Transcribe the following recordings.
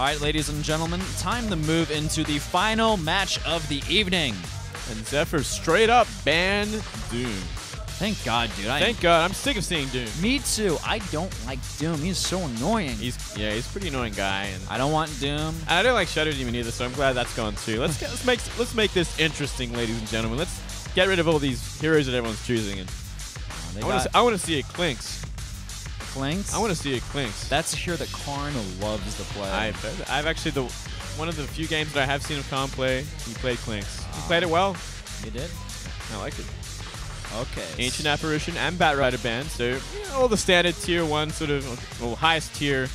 All right, ladies and gentlemen, time to move into the final match of the evening. And Zephyr straight up banned Doom. Thank God, dude. Thank God. I'm sick of seeing Doom. Me too. I don't like Doom. He's so annoying. He's a pretty annoying guy. And I don't want Doom. I don't like Shadow Demon either, so I'm glad that's gone too. Let's make this interesting, ladies and gentlemen. Let's get rid of all these heroes that everyone's choosing. And I want to see a Clinks. Clinks? I want to see a Clinks. That's a hero that Karn loves to play. I've actually one of the few games that I have seen of Karn play. He played Clinks. He played it well. He did. I like it. Okay. Ancient Apparition and Batrider banned, so all the standard tier 1 sort of, well, highest tier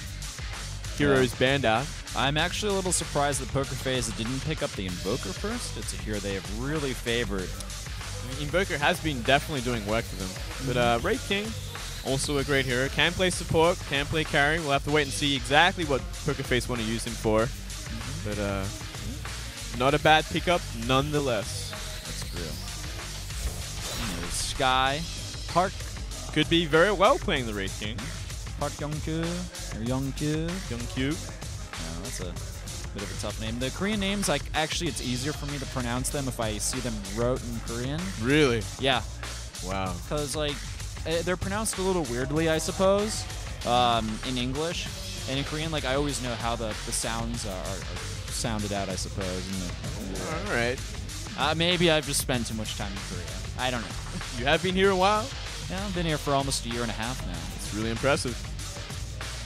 heroes banned out. I'm actually a little surprised that Pokerface didn't pick up the Invoker first. It's a hero they have really favored. Invoker has been definitely doing work for them. But Wraith King, also a great hero. Can play support, can play carry. We'll have to wait and see exactly what Pokerface want to use him for. But not a bad pickup nonetheless. That's true. Sky, Park. Could be very well playing the Wraith King. Park Youngkyu, or Youngkyu. Youngkyu. No, that's a bit of a tough name. The Korean names, actually, it's easier for me to pronounce them if I see them wrote in Korean. Really? Yeah. Wow. Because, they're pronounced a little weirdly, I suppose, in English. And in Korean, I always know how the sounds are sounded out, I suppose. All right. Maybe I've just spent too much time in Korea. I don't know. You have been here a while? Yeah, I've been here for almost a year and a half now. It's really impressive.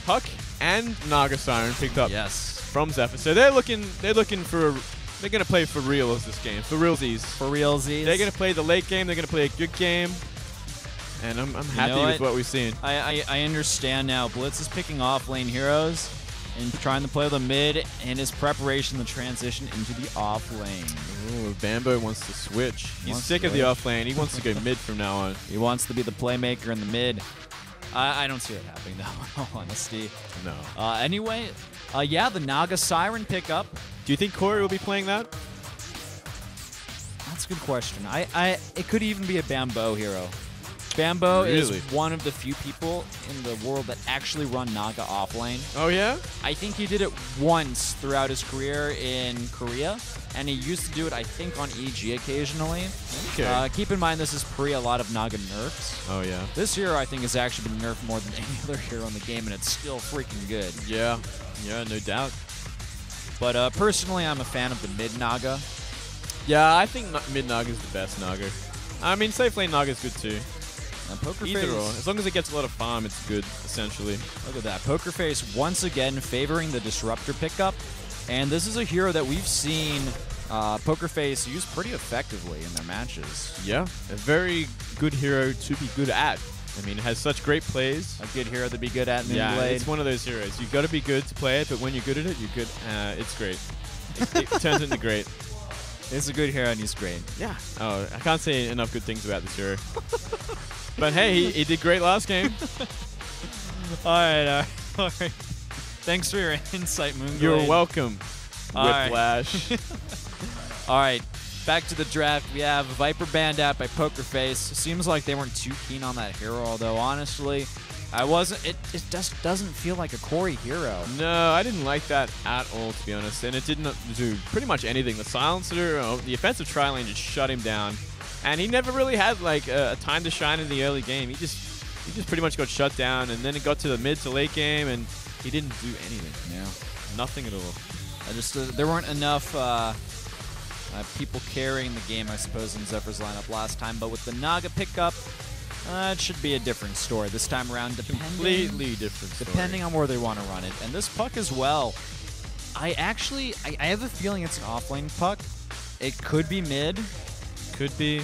Puck and Naga Siren picked up from Zephyr. So they're looking for they're gonna play for reals this game. For realsies. For realsies. They're gonna play the late game, they're gonna play a good game. And I'm happy with what we've seen. I understand now. Blitz is picking off lane heroes and trying to play the mid in his preparation to transition into the off lane. Ooh, Bambo wants to switch. He's sick of the off lane. He wants to go mid from now on. He wants to be the playmaker in the mid. I don't see it happening, though, in all honesty. No. Anyway, yeah, the Naga Siren pickup. Do you think Corey will be playing that? That's a good question. It could even be a Bambo hero. Bambo is one of the few people in the world that actually run Naga offlane. Oh, yeah? I think he did it once throughout his career in Korea, and he used to do it, I think, on EG occasionally. Okay. Keep in mind, this is pre a lot of Naga nerfs. Oh, yeah. This hero, I think, has actually been nerfed more than any other hero in the game, and it's still freaking good. Yeah. Yeah, no doubt. But personally, I'm a fan of the mid Naga. Yeah, I think mid Naga is the best Naga. I mean, safe lane Naga is good, too. Either or. As long as it gets a lot of farm, it's good, essentially. Look at that. Pokerface once again favoring the Disruptor pickup. And this is a hero that we've seen Pokerface use pretty effectively in their matches. Yeah, a very good hero to be good at. I mean, it has such great plays. A good hero to be good at in Yeah, Blade. it's one of those heroes. You've got to be good to play it, but when you're good at it, you're good. It's great. It turns into great. It's a good hero and he's great. Yeah. Oh, I can't say enough good things about this hero. But hey, he did great last game. All right. Thanks for your insight, Moonglade. You're welcome, All Whiplash. All right, back to the draft. We have Viper banned out by Pokerface. Seems like they weren't too keen on that hero, although honestly, I wasn't. It just doesn't feel like a Corey hero. No, I didn't like that at all, to be honest. And it didn't do pretty much anything. The silencer, the offensive tri-lane just shut him down. And he never really had a time to shine in the early game. He just pretty much got shut down, and then it got to the mid to late game, and he didn't do anything. Yeah, nothing at all. There weren't enough people carrying the game, I suppose, in Zephyr's lineup last time. But with the Naga pickup, it should be a different story this time around. Completely different story. Depending on where they want to run it, and this puck as well. I have a feeling it's an offlane puck. It could be mid. Could be.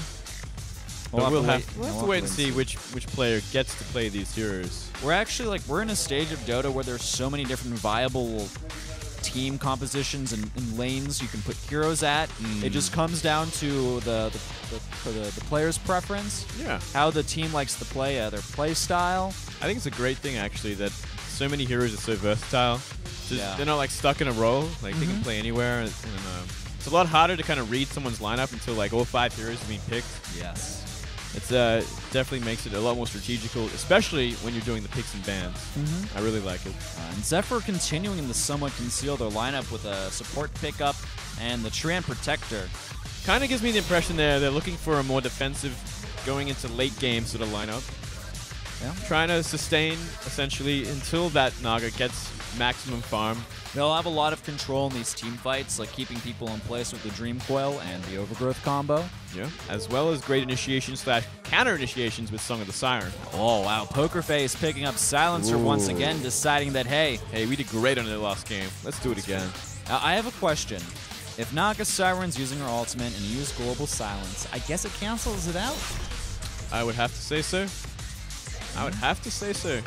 We'll have to wait and see which player gets to play these heroes. We're in a stage of Dota where there's so many different viable team compositions and lanes you can put heroes at. It just comes down to the player's preference. Yeah. How the team likes to play, their play style. I think it's a great thing actually that so many heroes are so versatile. They're not stuck in a role. They can play anywhere. And it's a lot harder to kind of read someone's lineup until all 5 heroes have been picked. Yes. It's definitely makes it a lot more strategical, especially when you're doing the picks and bans. I really like it. And Zephyr continuing to somewhat conceal their lineup with a support pickup and the Treant Protector. Kind of gives me the impression they're looking for a more defensive, going into late game sort of lineup. Yeah. Trying to sustain, essentially, until that Naga gets maximum farm. They'll have a lot of control in these team fights, like keeping people in place with the Dream Coil and the Overgrowth combo. Yeah, as well as great initiations / counter initiations with Song of the Siren. Oh, wow. Pokerface picking up Silencer once again, deciding that, hey, we did great on the last game. Let's do it again. I have a question. If Naga Siren's using her ultimate and you use Global Silence, I guess it cancels it out? I would have to say so. I would have to say so.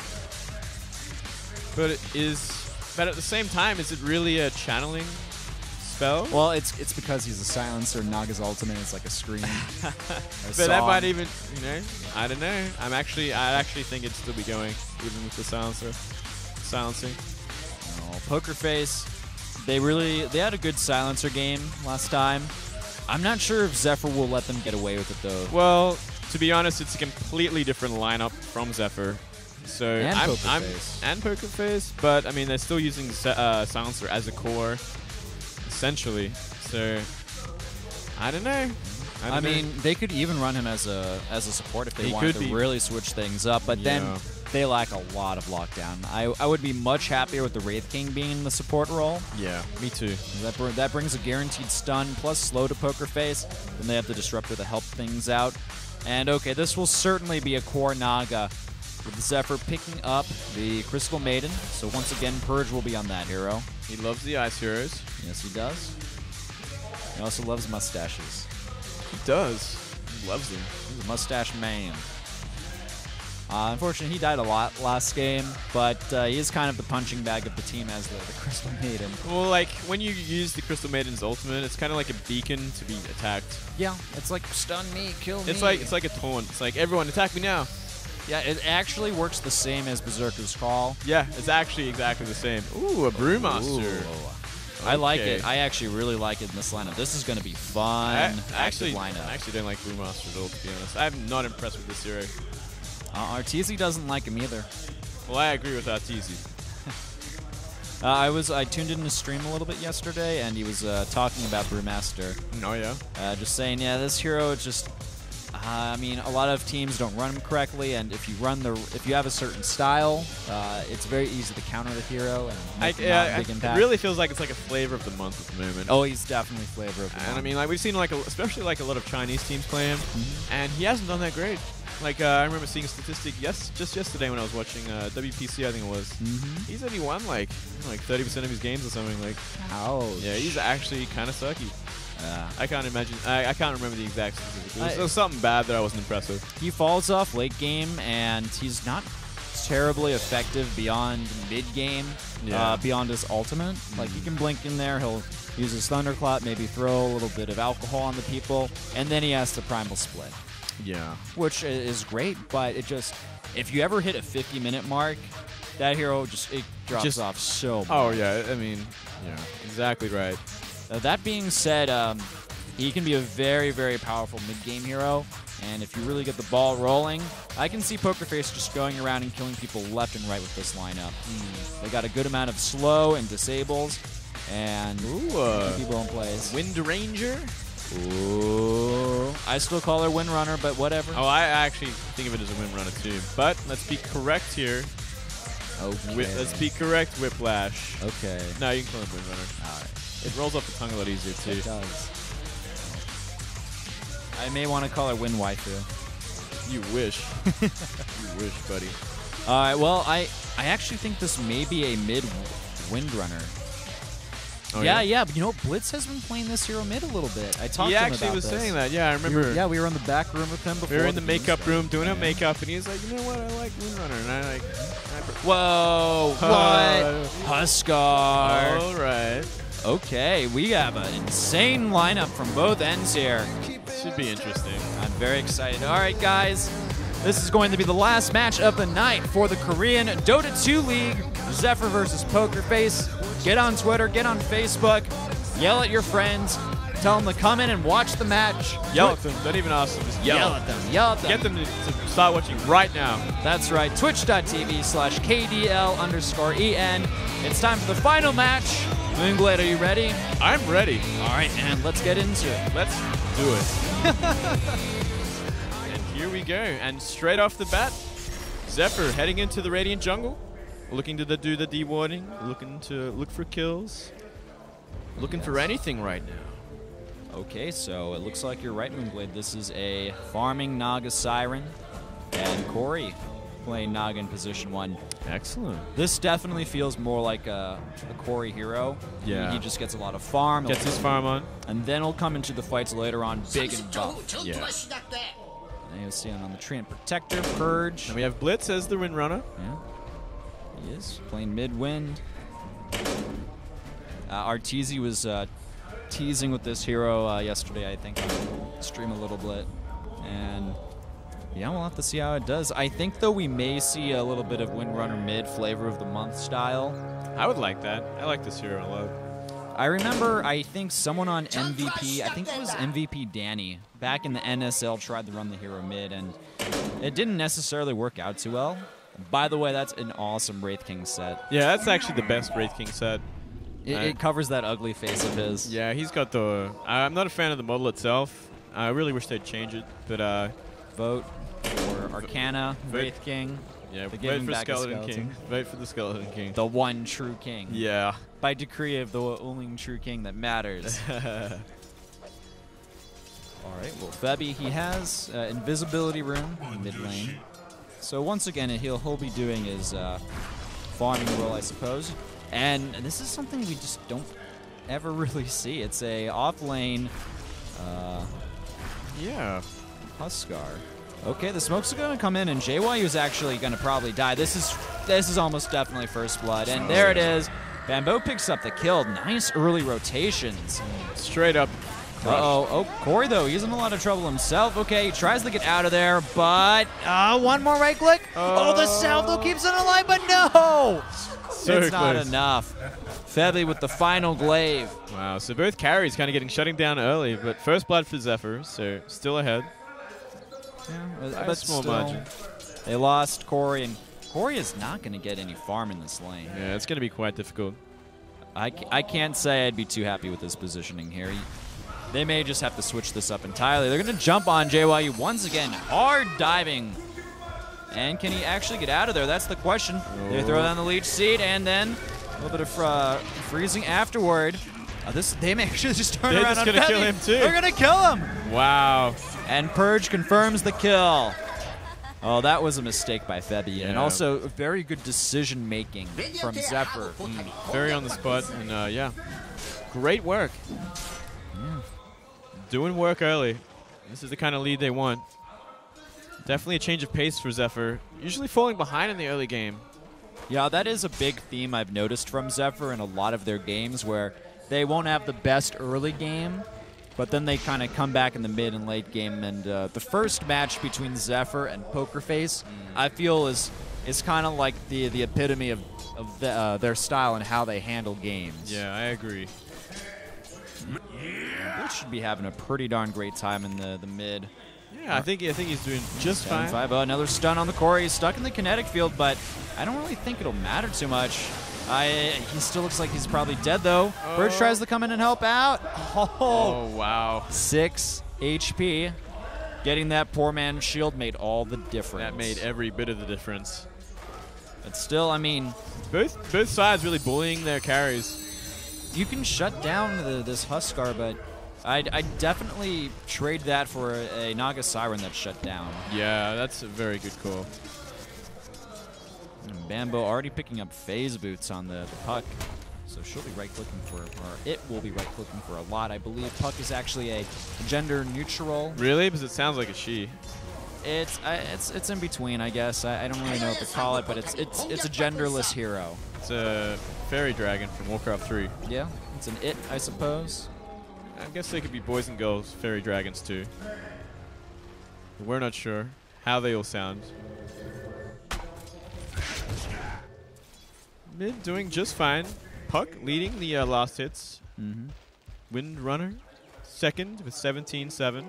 But at the same time, is it really a channeling spell? Well, it's because he's a silencer. Naga's ultimate is like a scream. But that might even, I don't know. I actually think it'd still be going, even with the silencing. Oh, Pokerface, they had a good silencer game last time. I'm not sure if Zephyr will let them get away with it though. Well, to be honest, it's a completely different lineup from Zephyr. So and Pokerface, but I mean they're still using Silencer as a core, essentially. So I don't know. I mean, they could even run him as a support if they wanted to really switch things up, but then they lack a lot of lockdown. I would be much happier with the Wraith King being in the support role. Yeah, me too. That brings a guaranteed stun plus slow to Pokerface. Then they have the Disruptor to help things out. And okay, this will certainly be a core Naga, with Zephyr picking up the Crystal Maiden. So once again, Purge will be on that hero. He loves the Ice Heroes. Yes, he does. He also loves mustaches. He does. He loves them. He's a mustache man. Unfortunately, he died a lot last game, but he is kind of the punching bag of the team as the Crystal Maiden. Well, like, when you use the Crystal Maiden's ultimate, it's kind of like a beacon to be attacked. Yeah, it's like, stun me, kill me. It's like a taunt. It's like, everyone attack me now. Yeah, it actually works the same as Berserker's Call. Yeah, it's actually exactly the same. Ooh, a Brewmaster. Ooh. I like it. I actually really like it in this lineup. This is going to be fun. Active lineup. I actually don't like Brewmaster at all, to be honest. I'm not impressed with this hero. Arteezy doesn't like him either. Well, I agree with Arteezy. I tuned in to stream a little bit yesterday, and he was talking about Brewmaster. Oh yeah. Just saying, yeah, this hero is just. I mean, a lot of teams don't run him correctly, and if you have a certain style, it's very easy to counter the hero and make big impact. It really feels like it's like a flavor of the month at the moment. Oh, he's definitely flavor of the month. And I mean, like we've seen especially a lot of Chinese teams play him, and he hasn't done that great. Like I remember seeing a statistic just yesterday when I was watching WPC, I think it was. He's only won like 30% of his games or something. Like, ouch. Yeah, he's actually kind of sucky. I can't imagine. I can't remember the exact specifics. It was something bad that I wasn't impressed with. He falls off late game, and he's not terribly effective beyond mid game. Beyond his ultimate, like he can blink in there. He'll use his Thunderclap, maybe throw a little bit of alcohol on the people, and then he has the Primal Split. Yeah, which is great, but it just if you ever hit a 50-minute mark, that hero drops off so much. Oh yeah, I mean, yeah, exactly right. That being said, he can be a very, very powerful mid-game hero, and if you really get the ball rolling, I can see Pokerface just going around and killing people left and right with this lineup. They got a good amount of slow and disables, and people in place. Wind Ranger? Ooh. I still call her Windrunner, but whatever. Oh, I actually think of it as a Windrunner too. But let's be correct here. Okay. Let's be correct, Whiplash. Okay. No, you can call it Windrunner. All right. It rolls off the tongue a lot easier too. It does. I may want to call her Wind Waifu. You wish. You wish, buddy. All right. Well, I actually think this may be a mid Windrunner. Oh, yeah. But you know, Blitz has been playing this hero mid a little bit. I talked to him about this. He actually was saying that. Yeah, I remember. We were in the back room with him before. We were in the makeup room doing our makeup, and he was like, you know what? I like Windrunner. And I like. Whoa! What? Huskar. All right. Okay, we have an insane lineup from both ends here. Should be interesting. I'm very excited. All right, guys. This is going to be the last match of the night for the Korean Dota 2 League. Zephyr versus Pokerface. Get on Twitter, get on Facebook, yell at your friends, Tell them to come in and watch the match. Yell at them. Don't even ask them. Just yell at them. Yell at them. Get them to start watching right now. That's right. Twitch.tv/KDL_EN. It's time for the final match. Moonglade, are you ready? I'm ready. All right, and let's get into it. Let's do it. And here we go. And straight off the bat, Zephyr heading into the Radiant jungle. Looking to do the dewarding. Looking to look for kills. Looking for anything right now. Okay, so it looks like you're right, Moonglade. This is a farming Naga Siren, and Corey playing Naga in position 1. Excellent. This definitely feels more like a Corey hero. Yeah. He just gets a lot of farm. Gets his farm on. And then he'll come into the fights later on big and buff. Yeah. And you'll see on the Treant Protector, Purge. And we have Blitz as the Windrunner. Yeah. He is playing mid-wind. Arteezy was teasing with this hero yesterday, I think, on stream a little bit. And yeah, we'll have to see how it does. I think, though, we may see a little bit of Windrunner mid flavor of the month style. I would like that. I like this hero a lot. I remember, I think someone on MVP, I think it was MVP Danny, back in the NSL tried to run the hero mid, and it didn't necessarily work out too well. By the way, that's an awesome Wraith King set. Yeah, that's actually the best Wraith King set. It covers that ugly face of his. Yeah, he's got the... I'm not a fan of the model itself. I really wish they'd change it, but... Vote for Arcana, Wraith King. Yeah, vote for Skeleton King. Vote for the Skeleton King. The one true king. Yeah. By decree of the only true king that matters. All right, well, Febby, he has invisibility rune in mid lane. So once again, he'll be doing his farming role, I suppose. And this is something we just don't ever really see. It's a off lane yeah, Huskar. Okay, the smokes are going to come in, and JY is actually going to probably die. This is almost definitely first blood, and there it is. Bambo picks up the kill. Nice early rotations. Straight up. Uh-oh. Oh, Corey, though, he's in a lot of trouble himself. Okay, he tries to get out of there, but one more right click. Oh, the salvo keeps it alive, but no! It's not enough. Febby with the final glaive. Wow, so both carries kind of getting shutting down early, but first blood for Zephyr, so still ahead. Yeah, but small margin. They lost Corey, and Corey is not going to get any farm in this lane. Yeah, it's going to be quite difficult. I can't say I'd be too happy with this positioning here. They may just have to switch this up entirely. They're going to jump on JYU once again. Hard diving. And can he actually get out of there? That's the question. Oh. They throw down the leech seed, and then a little bit of freezing afterward. They may actually just turn around on Febby. They're just going to kill him, too. They're going to kill him. Wow. And Purge confirms the kill. Oh, that was a mistake by Febby. Yeah. And also very good decision-making from Zephyr. Very on the spot. And, yeah, great work. Yeah. Doing work early. This is the kind of lead they want. Definitely a change of pace for Zephyr. Usually falling behind in the early game. Yeah, that is a big theme I've noticed from Zephyr in a lot of their games, where they won't have the best early game, but then they kind of come back in the mid and late game. And the first match between Zephyr and Pokerface, I feel is kind of like the epitome of their style and how they handle games. Yeah, I agree. They should be having a pretty darn great time in the mid. Yeah, I think he's doing just fine. 5 another stun on the Corey. He's stuck in the kinetic field, but I don't really think it'll matter too much. He still looks like he's probably dead, though. Birch tries to come in and help out. Oh, wow. 6 HP. Getting that poor man's shield made all the difference. That made every bit of the difference. But still, I mean... Both sides really bullying their carries. You can shut down this Huskar, but I'd definitely trade that for a Naga Siren that's shut down. Yeah, that's a very good call. And Bambo already picking up phase boots on the puck. So she'll be right-clicking for, or it will be right-clicking for a lot. I believe puck is actually a gender neutral. Really? Because it sounds like a she. It's in between, I guess. I don't really know what to call it, but it's a genderless hero. It's a fairy dragon from Warcraft 3. Yeah, it's an it, I suppose. I guess they could be boys and girls fairy dragons too. But we're not sure how they all sound. Mid doing just fine. Puck leading the last hits. Windrunner second with 17-7.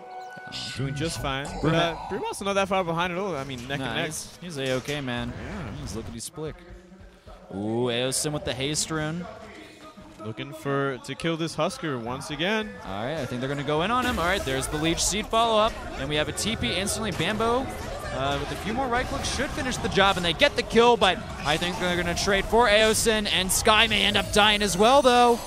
Doing just fine. But Brewmaster not that far behind at all. I mean, neck and neck. He's A-okay, man. Yeah. He's lickety-split. Ooh, Aosin with the haste rune. Looking to kill this Husker once again. All right, I think they're going to go in on him. All right, there's the Leech Seed follow-up. And we have a TP instantly. Bambo, with a few more right clicks, should finish the job. And they get the kill, but I think they're going to trade for Aosin. And Sky may end up dying as well, though.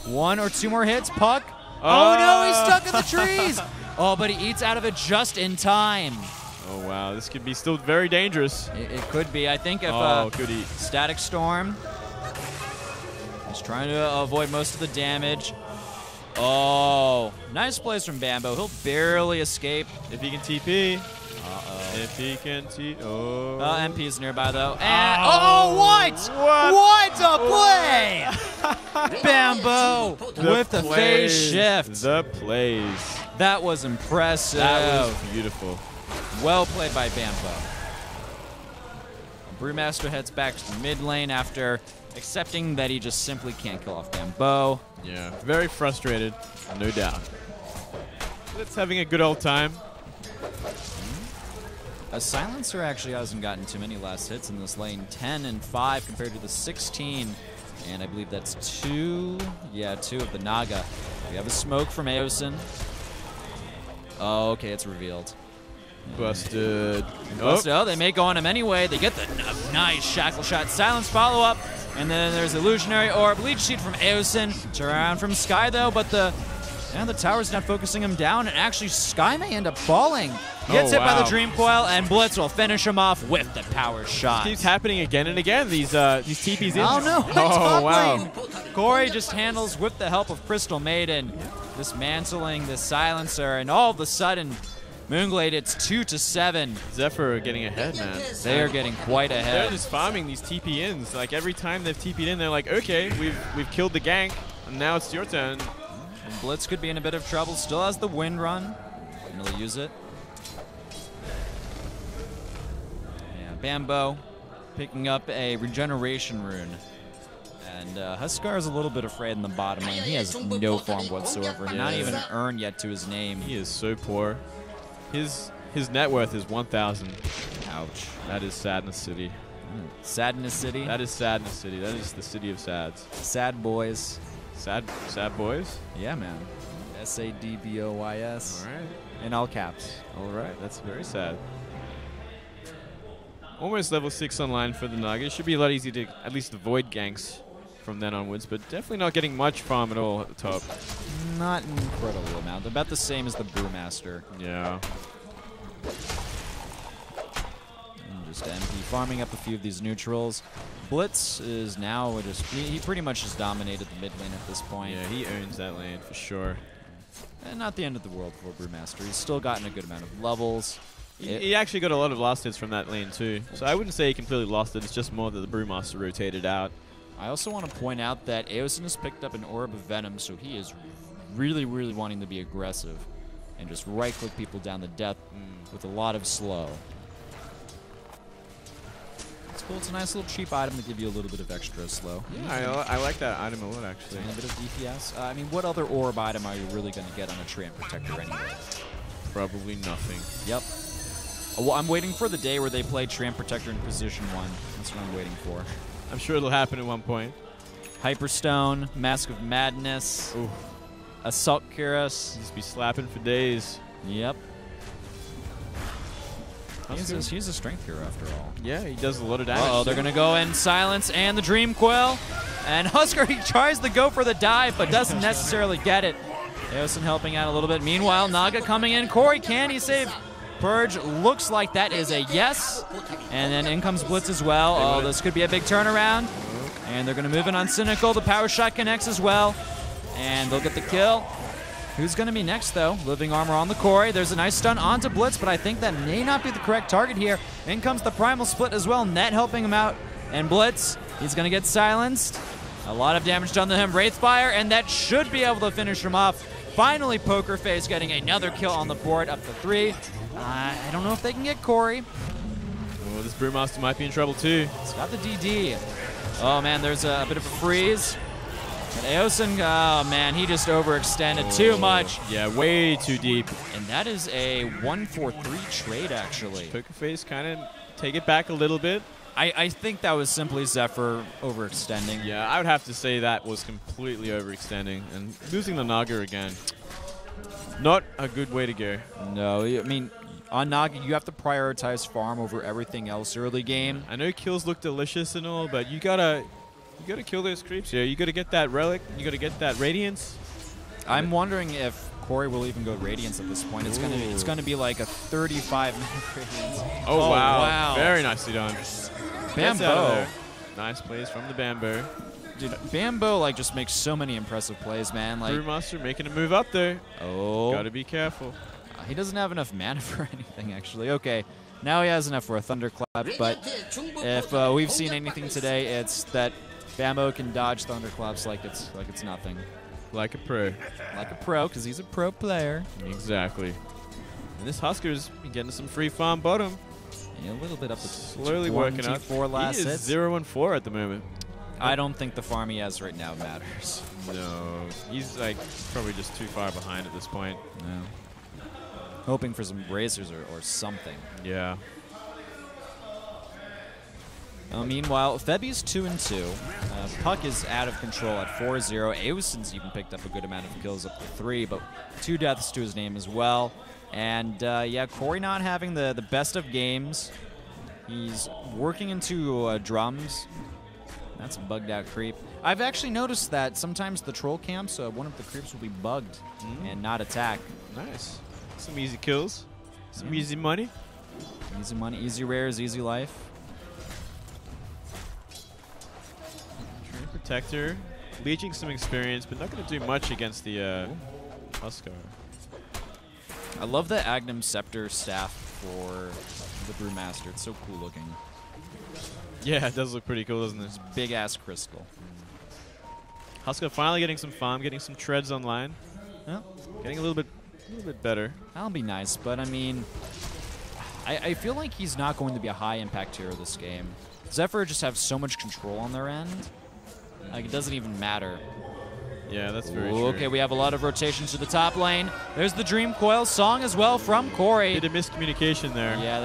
1 or 2 more hits. Puck. Oh, no, he's stuck in the trees. Oh, but he eats out of it just in time. Oh, wow. This could be still very dangerous. It could be. I think if could eat. Static Storm is trying to avoid most of the damage. Oh, nice plays from Bambo. He'll barely escape. If he can TP. If he can TP. Oh. MP is nearby, though. And, what? What a play! Bambo with the phase shift. The plays. That was impressive. That was beautiful. Well played by Bambo. Brewmaster heads back to the mid lane after accepting that he just simply can't kill off Bambo. Yeah, very frustrated, no doubt. Blitz having a good old time. A Silencer actually hasn't gotten too many last hits in this lane. 10 and 5 compared to the 16. And I believe that's 2. Yeah, 2 of the Naga. We have a smoke from Aosin. Oh, okay, it's revealed. Busted. Oh, they may go on him anyway. They get the nice shackle shot. Silence follow-up. And then there's Illusionary Orb. Leech Seed from Aosin. Turn around from Sky, though, but the tower's not focusing him down, and actually Sky may end up falling. He gets hit by the Dream Coil, and Blitz will finish him off with the power shot. This keeps happening again and again, these TPs in. Oh, no. Oh, wow. Corey just handles, with the help of Crystal Maiden, dismantling the Silencer, and all of a sudden, Moonglade, it's 2-7. Zephyr getting ahead, man. They are getting quite ahead. They're just farming these TP-ins. Like, every time they've TP'd in, they're like, okay, we've killed the gank, and now it's your turn. And Blitz could be in a bit of trouble. Still has the wind run. Didn't really use it. Yeah, Bambo picking up a regeneration rune. And Huskar is a little bit afraid in the bottom lane. He has no farm whatsoever. Yeah. Not even an urn yet to his name. He is so poor. His net worth is 1,000. Ouch. That is Sadness City. Sadness City? That is Sadness City. That is the city of sads. Sad boys. Sad boys? Yeah, man. SADBOYS. All right. In all caps. All right. That's very sad. Almost level 6 online for the Naga. It should be a lot easier to at least avoid ganks from then onwards, but definitely not getting much farm at all at the top. Not an incredible amount. About the same as the Brewmaster. Yeah. And just MP farming up a few of these neutrals. Blitz is now just, he pretty much has dominated the mid lane at this point. Yeah, he owns that lane for sure. And not the end of the world for Brewmaster. He's still gotten a good amount of levels. He actually got a lot of last hits from that lane too. So I wouldn't say he completely lost it. It's just more that the Brewmaster rotated out. I also want to point out that Aosin has picked up an Orb of Venom, so he is really, really wanting to be aggressive and just right-click people down the death with a lot of slow. It's cool. It's a nice little cheap item to give you a little bit of extra slow. Yeah, I like that item a lot, actually. And a bit of DPS. I mean, what other Orb item are you really going to get on a Tramp Protector anyway? Probably nothing. Yep. Well, I'm waiting for the day where they play Tramp Protector in position 1. That's what I'm waiting for. I'm sure it'll happen at one point. Hyperstone, Mask of Madness, Ooh. Assault Cuirass. Just be slapping for days. Yep. He's a strength hero after all. Yeah, he does a lot of damage. Uh-oh, they're going to go in Silence and the Dream Coil. And Husker, he tries to go for the dive, but doesn't necessarily get it. Aosin helping out a little bit. Meanwhile, Naga coming in. Corey, can he save? Purge looks like that is a yes. And then in comes Blitz as well. Oh, this could be a big turnaround. And they're going to move in on Cynical. The power shot connects as well. And they'll get the kill. Who's going to be next, though? Living Armor on the Corey. There's a nice stun onto Blitz, but I think that may not be the correct target here. In comes the Primal Split as well. Net helping him out. And Blitz, he's going to get silenced. A lot of damage done to him. Wraithfire, and that should be able to finish him off. Finally, Pokerface getting another kill on the board, up to 3. I don't know if they can get Corey. Oh, this Brewmaster might be in trouble too. It's got the DD. Oh man, there's a bit of a freeze. And Aosin, oh man, he just overextended too much. Yeah, way too deep. And that is a 1-4-3 trade, actually. Pokerface kind of take it back a little bit. I think that was simply Zephyr overextending. Yeah, I would have to say that was completely overextending. And losing the Naga again. Not a good way to go. No, I mean, on Naga, you have to prioritize farm over everything else early game. I know kills look delicious and all, but you gotta kill those creeps here. You gotta get that relic. You gotta get that radiance. I'm wondering if Corey will even go Radiance at this point. It's gonna be like a 35 Radiance. Oh wow. Very nicely done. Bambo. Nice plays from the Bambo. Dude, Bambo like just makes so many impressive plays, man. Like Brewmaster making a move up there. Oh. Gotta be careful. He doesn't have enough mana for anything, actually. Okay, now he has enough for a Thunderclap, but if we've seen anything today, it's that Bambo can dodge Thunderclaps like it's nothing. Like a pro. Like a pro, because he's a pro player. Exactly. And this Husker's been getting some free farm bottom. Yeah, a little bit up to slowly working up. Last he is 0-4 at the moment. I don't think the farm he has right now matters. No, he's like probably just too far behind at this point. No. Hoping for some Razors or something. Yeah. Meanwhile, Febi's 2-2. Puck is out of control at 4-0. Aosin's even picked up a good amount of kills, up to 3, but 2 deaths to his name as well. And yeah, Corey not having the best of games. He's working into drums. That's a bugged out creep. I've actually noticed that sometimes the troll camps, one of the creeps will be bugged and not attack. Nice. Some easy kills. Some easy money. Easy money, easy rares, easy life. Protector, leeching some experience, but not going to do much against the Huskar. I love the Agnum Scepter staff for the Brewmaster. It's so cool looking. Yeah, it does look pretty cool, doesn't it? It's big ass crystal. Huskar finally getting some farm, getting some treads online. Yeah. Getting a little bit better. That'll be nice, but I mean, I feel like he's not going to be a high impact hero this game. Zephyr just have so much control on their end. Like, it doesn't even matter. Yeah, that's very true. Okay, we have a lot of rotations to the top lane. There's the Dream Coil song as well from Corey. Bit of miscommunication there. Yeah,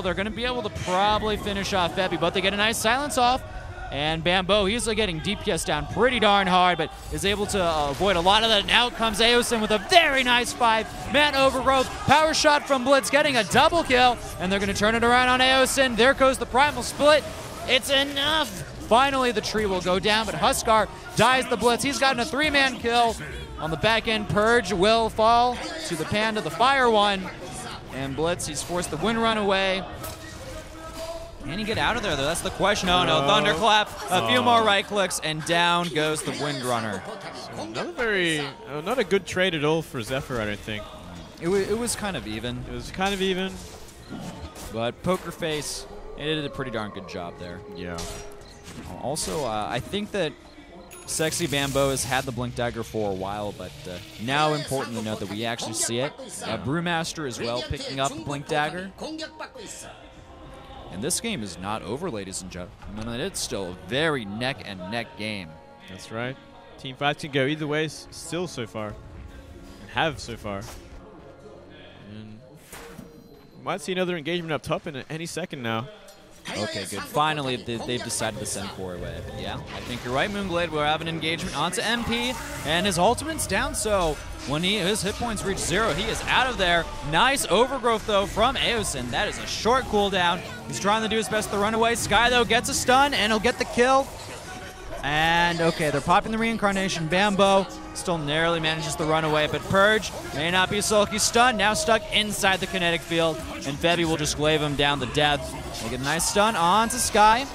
they're going to be able to probably finish off Febi, but they get a nice silence off. And Bambo, he's getting DPS down pretty darn hard, but is able to avoid a lot of that. Now comes Aosin with a very nice 5-man overgrowth. Power shot from Blitz, getting a double kill, and they're going to turn it around on Aosin. There goes the Primal Split. It's enough. Finally, the tree will go down, but Huskar dies the Blitz. He's gotten a 3-man kill. On the back end, Purge will fall to the Panda, the Fire one. And Blitz, he's forced the wind run away. Can he get out of there, though? That's the question. Oh, no. Thunderclap. A few more right clicks, and down goes the Windrunner. Not a good trade at all for Zephyr, I don't think. It was kind of even. It was kind of even. But Pokerface, he did a pretty darn good job there. Yeah. Also, I think that Sexy Bambo has had the Blink Dagger for a while, but now important to note that we actually see it. Brewmaster as well picking up the Blink Dagger. And this game is not over, ladies and gentlemen. It's still a very neck-and-neck game. That's right. Team fights can go either way still so far. And have so far. And might see another engagement up top in any second now. Okay, good. Finally, they've decided to send Corey away. But yeah, I think you're right, Moonglade. We'll have an engagement onto MP, and his ultimate's down, so when his hit points reach 0, he is out of there. Nice overgrowth, though, from Aosin. That is a short cooldown. He's trying to do his best to run away. Sky, though, gets a stun, and he'll get the kill. And, okay, they're popping the reincarnation. Bambo still narrowly manages to run away, but Purge may not be sulky. Stun, now stuck inside the kinetic field, and Febi will just glaive him down to death. They get a nice stun onto Sky.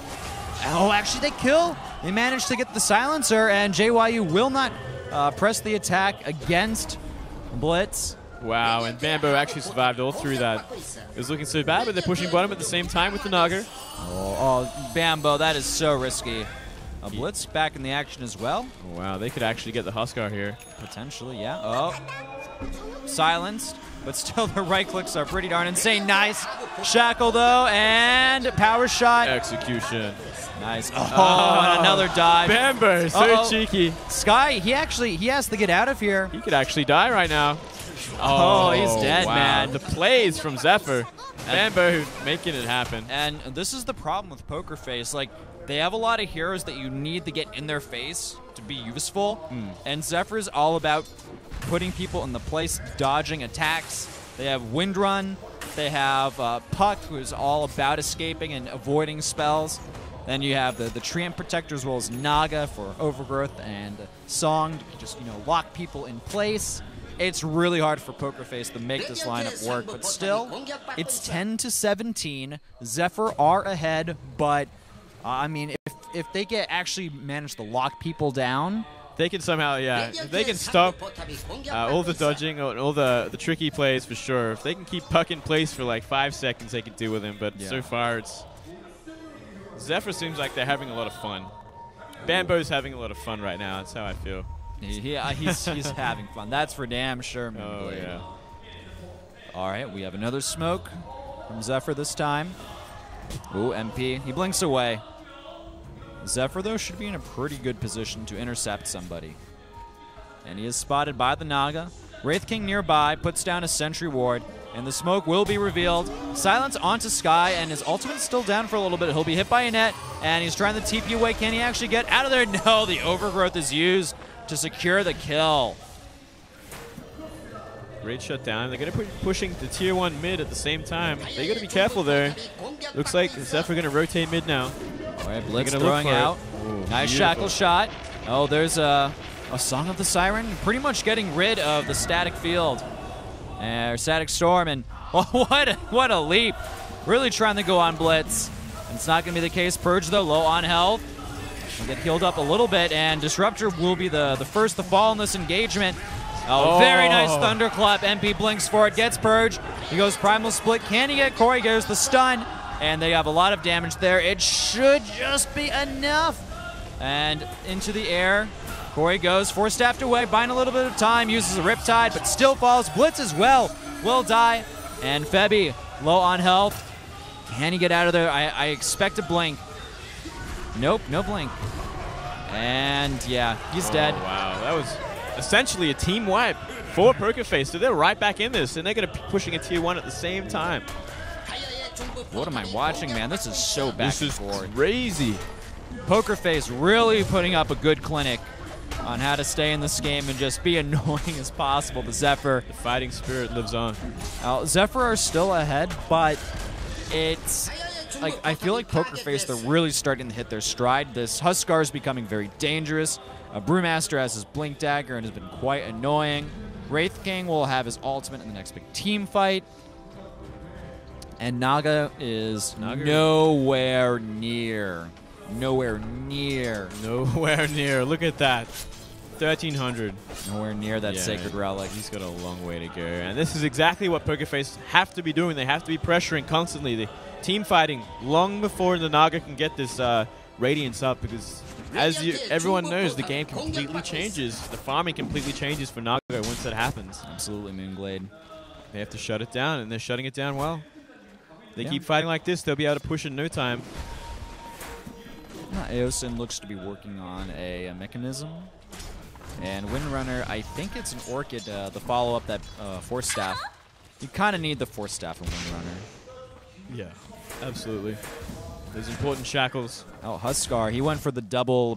Oh, actually, they kill. They managed to get the silencer, and JYU will not press the attack against Blitz. Wow, and Bambo actually survived all through that. It was looking so bad, but they're pushing bottom at the same time with the Naga. Oh, Bambo, that is so risky. Blitz back in the action as well. Wow, they could actually get the Huskar here. Potentially, yeah. Oh, silenced. but still the right clicks are pretty darn insane. Nice shackle though, and power shot. Execution. Nice. Oh, and another dive. Bambo, so cheeky. Sky, he has to get out of here. He could actually die right now. Oh, he's dead, wow. man. The plays from Zephyr. Bambo making it happen. And this is the problem with Pokerface. Like, they have a lot of heroes that you need to get in their face to be useful. And Zephyr's all about putting people in the place, dodging attacks. They have Windrun. They have Puck, who's all about escaping and avoiding spells. Then you have the Treant Protector as well as Naga for Overgrowth and Song to just, lock people in place. It's really hard for Pokerface to make this lineup work, but still, it's 10-17. Zephyr are ahead, but I mean, if they actually manage to lock people down, they can somehow, if they can stop all the dodging and all the tricky plays for sure. If they can keep Puck in place for like 5 seconds, they can deal with him. But so far, Zephyr seems like they're having a lot of fun. Bambo's having a lot of fun right now. That's how I feel. He's having fun. That's for damn sure. Oh, yeah. All right, we have another smoke from Zephyr this time. Ooh, MP. He blinks away. Zephyr, though, should be in a pretty good position to intercept somebody. And he is spotted by the Naga. Wraith King nearby puts down a sentry ward, and the smoke will be revealed. Silence onto Sky, and his ultimate's still down for a little bit. He'll be hit by a net, and he's trying to TP away. Can he actually get out of there? No, the Overgrowth is used to secure the kill. Great shutdown. They're going to be pushing the tier 1 mid at the same time. They got to be careful there. Looks like Zephyr going to rotate mid now. All right, Blitz throwing out. Ooh, nice shackle shot. Oh, there's a Song of the Siren. Pretty much getting rid of the static field. Or static storm. And what a leap. Really trying to go on Blitz. And it's not going to be the case. Purge, though, low on health. He'll get healed up a little bit, and Disruptor will be the first to fall in this engagement. Oh, very nice Thunderclap. MP blinks for it, gets Purge. He goes Primal Split. Can he get Corey? Goes the stun, and they have a lot of damage there. It should just be enough. And into the air. Corey goes, Force-staffed away, buying a little bit of time, uses a Riptide, but still falls. Blitz as well, will die. And Febby, low on health. Can he get out of there? I expect a blink. Nope, no blink. And yeah, he's dead. Wow, that was essentially a team wipe for Pokerface. So they're right back in this, and they're going to be pushing a tier 1 at the same time. What am I watching, man? This is so back and forth. This is crazy. Pokerface really putting up a good clinic on how to stay in this game and just be annoying as possible to Zephyr. The fighting spirit lives on. Zephyr are still ahead, but it's like I feel like Pokerface, they're really starting to hit their stride. This Huskar is becoming very dangerous. Brewmaster has his Blink Dagger and has been quite annoying. Wraith King will have his ultimate in the next big team fight. And Naga is nowhere near. Nowhere near. Nowhere near. Look at that. 1,300. Nowhere near that sacred relic. He's got a long way to go. And this is exactly what Pokerface have to be doing. They have to be pressuring constantly. The team fighting long before the Naga can get this Radiance up, because as everyone knows, the game completely changes. The farming completely changes for Naga once that happens. Absolutely, Moonglade. They have to shut it down, and they're shutting it down well. They keep fighting like this, they'll be able to push in no time. Eosin looks to be working on a mechanism. And Windrunner, I think it's an Orchid, the follow-up that Force Staff. You kind of need the Force Staff in Windrunner. Yeah, absolutely. Those important shackles. Oh, Huskar, he went for the double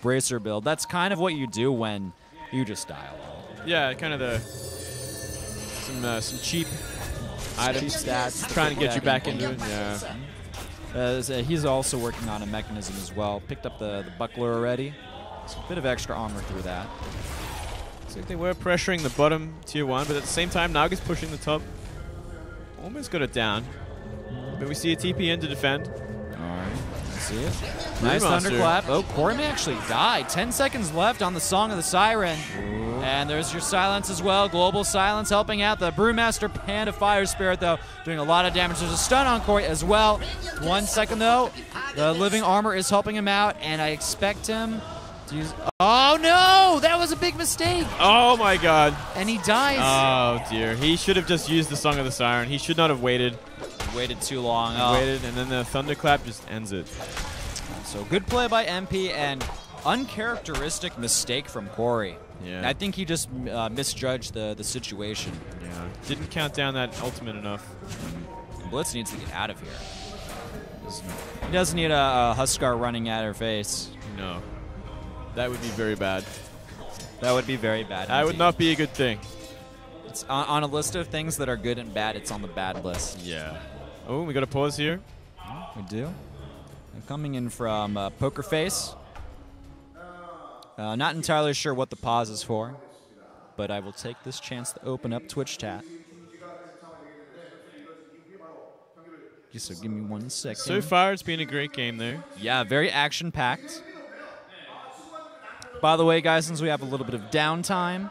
bracer build. That's kind of what you do when you just die a lot. Yeah, kind of some cheap items, stats, trying to get you back into it. Yeah. He's also working on a mechanism as well. Picked up the buckler already. So a bit of extra armor through that. So they were pressuring the bottom tier 1, but at the same time, Naga's pushing the top. Almost got it down. But we see a TP in to defend. Alright, let's see it. Nice Thunderclap. Oh, Corey may actually die. 10 seconds left on the Song of the Siren. Ooh. And there's your Silence as well. Global Silence helping out. The Brewmaster Panda Fire Spirit, though, doing a lot of damage. There's a stun on Corey as well. 1 second, though. The Living Armor is helping him out, and I expect him to use... Oh, no! That was a big mistake. Oh my god. And he dies. Oh dear. He should have just used the Song of the Siren. He should not have waited. He waited too long. Waited, and then the Thunderclap just ends it. So good play by MP and uncharacteristic mistake from Corey. Yeah. I think he just misjudged the situation. Yeah. Didn't count down that ultimate enough. Blitz needs to get out of here. He doesn't need a Huskar running at her face. No. That would be very bad. That would be very bad. That would not be a good thing. It's on a list of things that are good and bad, it's on the bad list. Yeah. Oh, we got a pause here. We do. And coming in from Pokerface. Not entirely sure what the pause is for, but I will take this chance to open up Twitch chat. So give me 1 second. So far, it's been a great game there. Yeah, very action-packed. By the way, guys, since we have a little bit of downtime,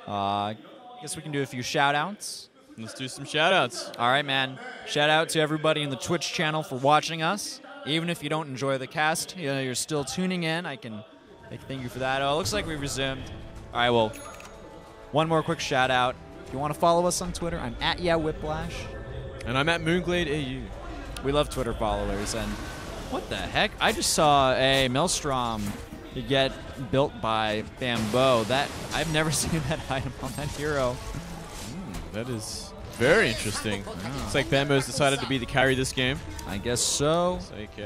I guess we can do a few shout-outs. Let's do some shout-outs. All right, man. Shout-out to everybody in the Twitch channel for watching us. Even if you don't enjoy the cast, you know, you're still tuning in. I can thank you for that. Oh, it looks like we resumed. All right, well, one more quick shout-out. If you want to follow us on Twitter, I'm at YeahWhiplash. And I'm at Moonglade AU. We love Twitter followers. And what the heck? I just saw a Maelstrom get built by Bamboo. That I've never seen that item on that hero. That is very interesting. Yeah. It's like Bamboo's decided to be the carry this game. I guess so. It's like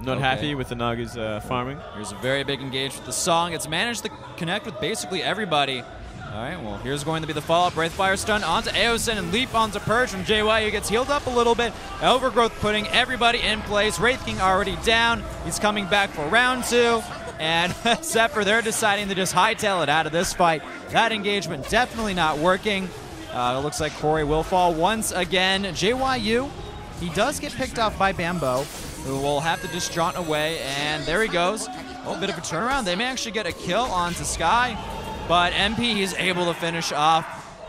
not happy with the Naga's farming. Here's a very big engage with the song. It's managed to connect with basically everybody. All right, well, here's going to be the follow-up. Wraithfire stun onto Aosin and leap onto Purge from JY, who gets healed up a little bit. Overgrowth putting everybody in place. Wraith King already down. He's coming back for round 2. And Zephyr, they're deciding to just hightail it out of this fight. That engagement definitely not working. It looks like Corey will fall once again. JYU, he does get picked off by Bamboo, who will have to just jaunt away. And there he goes. Oh, bit of a turnaround. They may actually get a kill onto Sky. But MP, he's able to finish off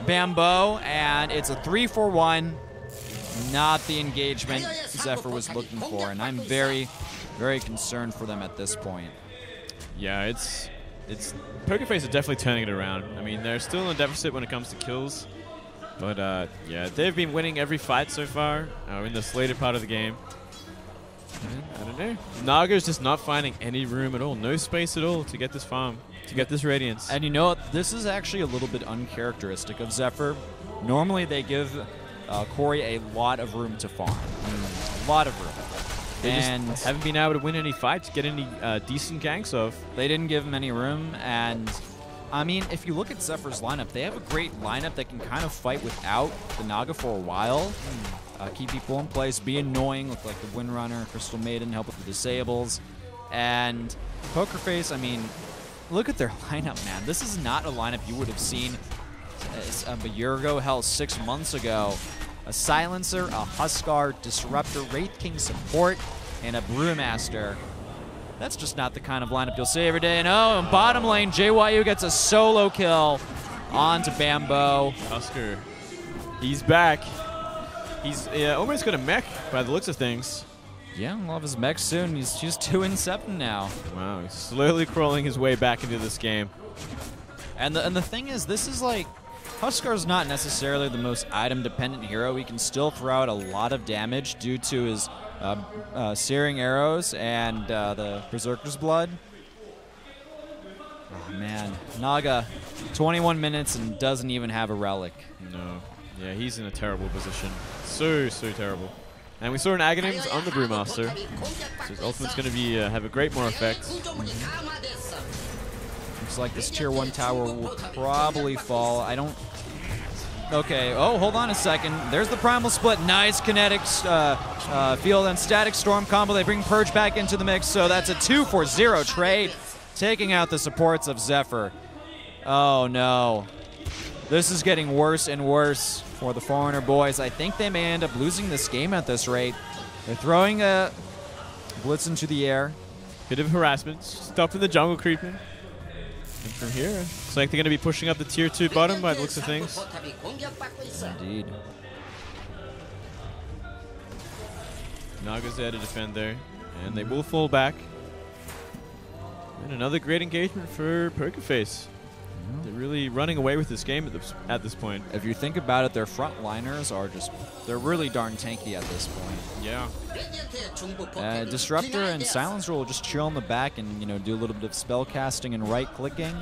Bamboo, and it's a 3-for-1. Not the engagement Zephyr was looking for, and I'm very, very concerned for them at this point. Yeah, it's Pokerface is definitely turning it around. I mean, they're still in a deficit when it comes to kills, but yeah, they've been winning every fight so far in this later part of the game. I don't know. Naga's just not finding any room at all, no space at all to get this farm. To get this Radiance. And you know what? This is actually a little bit uncharacteristic of Zephyr. Normally they give Corey a lot of room to farm. A lot of room. They just haven't been able to win any fights, get any decent ganks off. They didn't give him any room, and I mean, if you look at Zephyr's lineup, they have a great lineup that can kind of fight without the Naga for a while. Keep people in place, be annoying, look like the Windrunner, Crystal Maiden, help with the disables. And Pokerface, I mean, look at their lineup, man. This is not a lineup you would have seen a year ago, hell, 6 months ago. A Silencer, a Huskar, Disruptor, Wraith King support, and a Brewmaster. That's just not the kind of lineup you'll see every day. And oh, in bottom lane, JYU gets a solo kill onto Bamboo. Huskar, he's back. He's almost got a mech by the looks of things. Yeah, we'll have his mech soon. He's just 2-7 now. Wow, he's slowly crawling his way back into this game. And the thing is, this is like, Huskar's not necessarily the most item-dependent hero. He can still throw out a lot of damage due to his searing arrows and the Berserker's Blood. Oh, man. Naga, 21 minutes and doesn't even have a relic. No. Yeah, he's in a terrible position. So terrible. And we saw an Aghanims on the Brewmaster. So his ultimate's going to be have a great more effect. Looks like this tier 1 tower will probably fall. I don't... Okay, oh, hold on a second. There's the Primal Split. Nice kinetics, field and static storm combo. They bring Purge back into the mix, so that's a 2-for-0 trade, taking out the supports of Zephyr. Oh, no. This is getting worse and worse for the Foreigner boys. I think they may end up losing this game at this rate. They're throwing a blitz into the air. Bit of harassment. Stopping the jungle creeping. And from here, looks like they're going to be pushing up the tier 2 bottom by the looks of things. Indeed. Naga's there to defend there. And they will fall back. And another great engagement for Pokerface. They're really running away with this game at this point. If you think about it, their frontliners are they're really darn tanky at this point. Yeah. Disruptor and Silencer will just chill in the back and, you know, do a little bit of spell casting and right-clicking,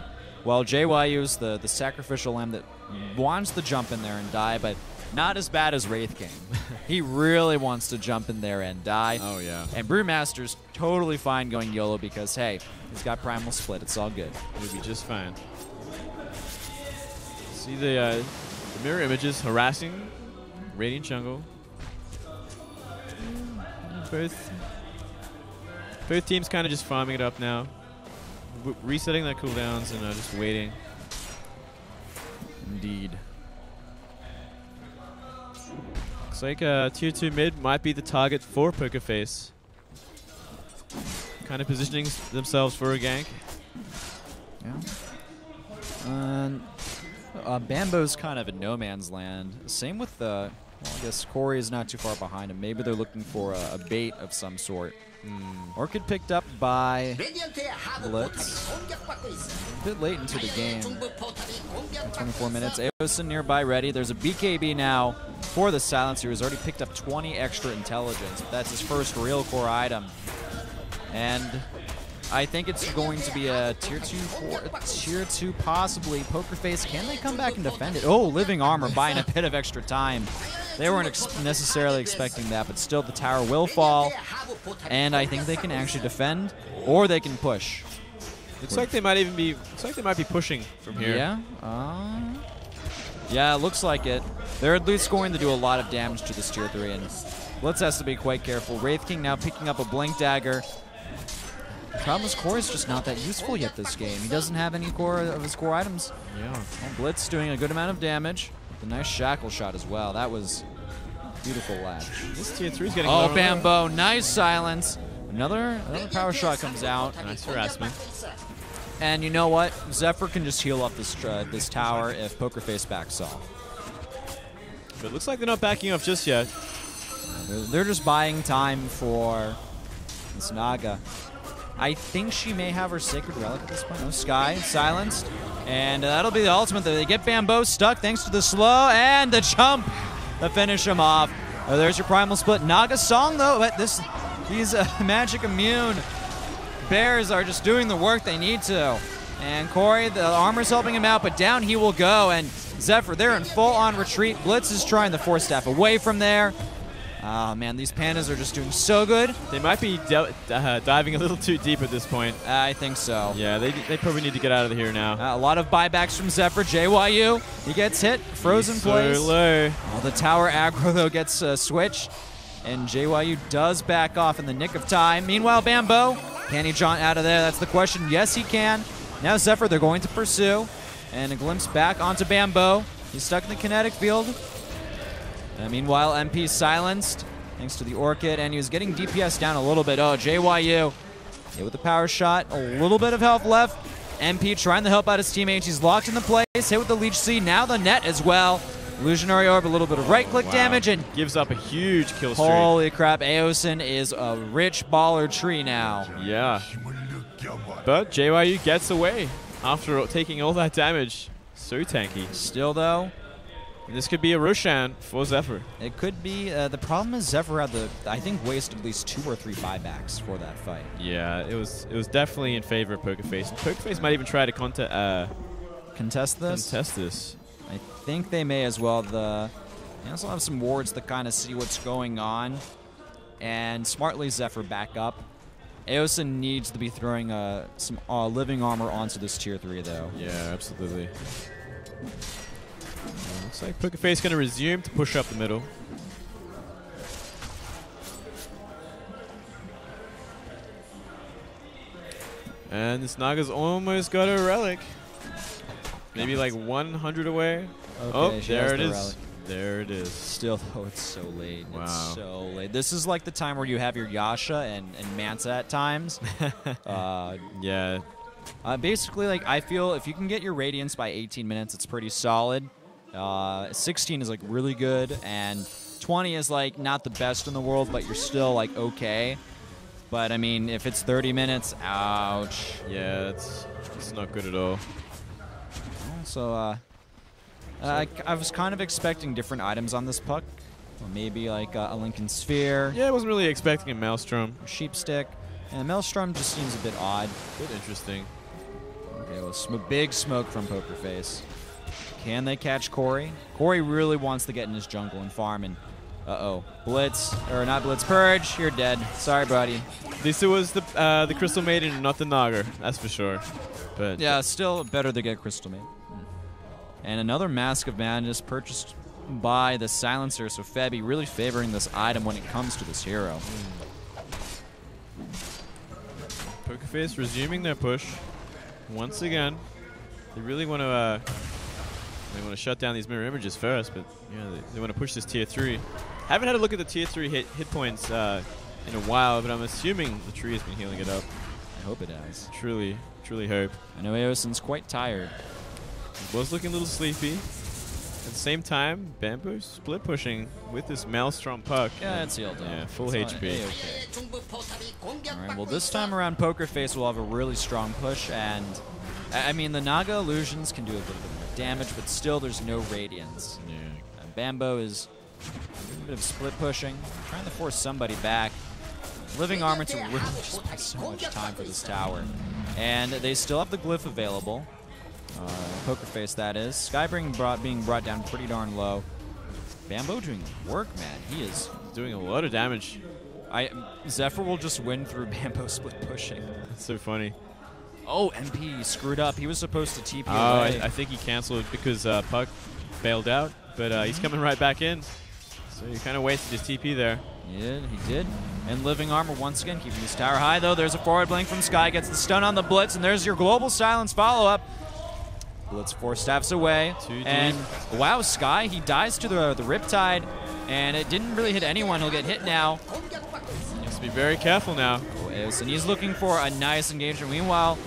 while JYU's the sacrificial lamb that wants to jump in there and die, but not as bad as Wraith King. He really wants to jump in there and die. Oh, yeah. And Brewmaster's totally fine going YOLO because, hey, he's got Primal Split. It's all good. He'll be just fine. See the mirror images harassing Radiant Jungle. Both teams kind of just farming it up now. Resetting their cooldowns and just waiting. Indeed. Looks like tier 2 mid might be the target for Pokerface. Kind of positioning themselves for a gank. Yeah. Bambo's kind of in no man's land. Same with well, I guess Corey is not too far behind him. Maybe they're looking for a bait of some sort. Orchid picked up by Blitz. A bit late into the game. 24 minutes. Aosin nearby ready. There's a BKB now for the Silencer, who's already picked up 20 extra intelligence. That's his first real core item. And I think it's going to be a tier 2 possibly. Pokerface, can they come back and defend it? Oh, Living Armor buying a bit of extra time. They weren't necessarily expecting that, but still the tower will fall. And I think they can actually defend, or they can push. Looks like they might even be. Looks like they might be pushing from here. Yeah. Yeah, it looks like it. They're at least going to do a lot of damage to this tier 3, and Blitz has to be quite careful. Wraith King now picking up a Blink Dagger. The problem is Core is just not that useful yet this game. He doesn't have any core of his core items. Yeah. Well, Blitz doing a good amount of damage. The nice shackle shot as well. That was beautiful latch. This tier 3 is getting Oh, Bambo, nice silence. Another power shot comes out. Nice harassment. And you know what? Zephyr can just heal up this tower if Pokerface backs off. But it looks like they're not backing off just yet. They're just buying time for this Naga. I think she may have her Sacred Relic at this point. No, Sky, silenced. And that'll be the ultimate. They get Bambo stuck thanks to the slow and the jump to finish him off. Oh, there's your Primal Split. Naga Song, though, but he's magic immune. Bears are just doing the work they need to. And Corey, the armor's helping him out, but down he will go. And Zephyr, they're in full-on retreat. Blitz is trying the Force Staff away from there. Oh, man, these pandas are just doing so good. They might be diving a little too deep at this point. I think so. Yeah, they probably need to get out of here now. A lot of buybacks from Zephyr. JYU, he gets hit. Frozen place. So low. Well, the tower aggro, though, gets switched. And JYU does back off in the nick of time. Meanwhile, Bambo, can he jaunt out of there? That's the question. Yes, he can. Now Zephyr, they're going to pursue. And a glimpse back onto Bambo. He's stuck in the kinetic field. And meanwhile, MP silenced thanks to the Orchid, and he was getting DPS down a little bit. Oh, JYU hit with the power shot, a little bit of health left. MP trying to help out his teammates. He's locked in the place, hit with the Leech Seed, now the net as well. Illusionary Orb, a little bit of right-click damage, and gives up a huge kill streak. Holy crap, Aosin is a rich baller tree now. Yeah. But JYU gets away after taking all that damage. So tanky. Still, though, this could be a Roshan for Zephyr. It could be. The problem is Zephyr had I think, wasted at least 2 or 3 buybacks for that fight. Yeah, it was definitely in favor of Pokerface. And Pokerface might even try to contest this. I think they may as well. They also have some wards to kind of see what's going on. And smartly, Zephyr back up. Aosin needs to be throwing some living armor onto this tier 3, though. Yeah, absolutely. Looks like Pokerface going to resume to push up the middle. And this Naga's almost got a relic. Maybe like 100 away. Okay, oh, there it is. Relic. There it is. Still, though, it's so late. Wow. It's so late. This is like the time where you have your Yasha and Manta at times. Yeah. Basically, like, I feel if you can get your Radiance by 18 minutes, it's pretty solid. 16 is, like, really good. And 20 is, like, not the best in the world, but you're still, like, okay. But, I mean, if it's 30 minutes, ouch. Yeah, it's not good at all. So, I was kind of expecting different items on this puck. Or maybe like a Lincoln Sphere. Yeah, I wasn't really expecting a Maelstrom. Sheep Stick. And Maelstrom just seems a bit odd. Bit interesting. Okay, well, big smoke from Pokerface. Can they catch Corey? Corey really wants to get in his jungle and farm, and uh-oh. Blitz, or not Blitz, Purge, you're dead. Sorry, buddy. At least it was the Crystal Maiden, not the Naga, that's for sure. But yeah, still better to get Crystal Maiden. And another Mask of Madness purchased by the Silencer, so Febby really favoring this item when it comes to this hero. Pokerface resuming their push once again. They really want to shut down these mirror images first, but yeah, they want to push this tier 3. Haven't had a look at the tier 3 hit points in a while, but I'm assuming the tree has been healing it up. I hope it has. Truly hope. I know Aosin's quite tired. He was looking a little sleepy. At the same time, Bamboo split pushing with this Maelstrom puck. Yeah, it's healed up. Yeah, full HP. Alright, well this time around Pokerface will have a really strong push, and I mean the Naga illusions can do a little bit more damage, but still there's no radiance. Yeah. Bambo is a bit of split pushing, trying to force somebody back. Living Armor to really just buy so much time for this tower. And they still have the glyph available. Pokerface, that is. Sky being brought down pretty darn low. Bambo doing work, man. He is doing a lot of damage. Zephyr will just win through Bambo split pushing. That's so funny. Oh, MP screwed up. He was supposed to TP away. away. I think he canceled because Puck bailed out, but he's coming right back in. So he kind of wasted his TP there. Yeah, he did. And Living Armor once again keeping his tower high, though. There's a forward blink from Sky. Gets the stun on the Blitz, and there's your Global Silence follow-up. Blitz 4 staffs away. And wow, Sky, he dies to the Riptide, and it didn't really hit anyone. He'll get hit now. He has to be very careful now. And he's looking for a nice engagement. Meanwhile,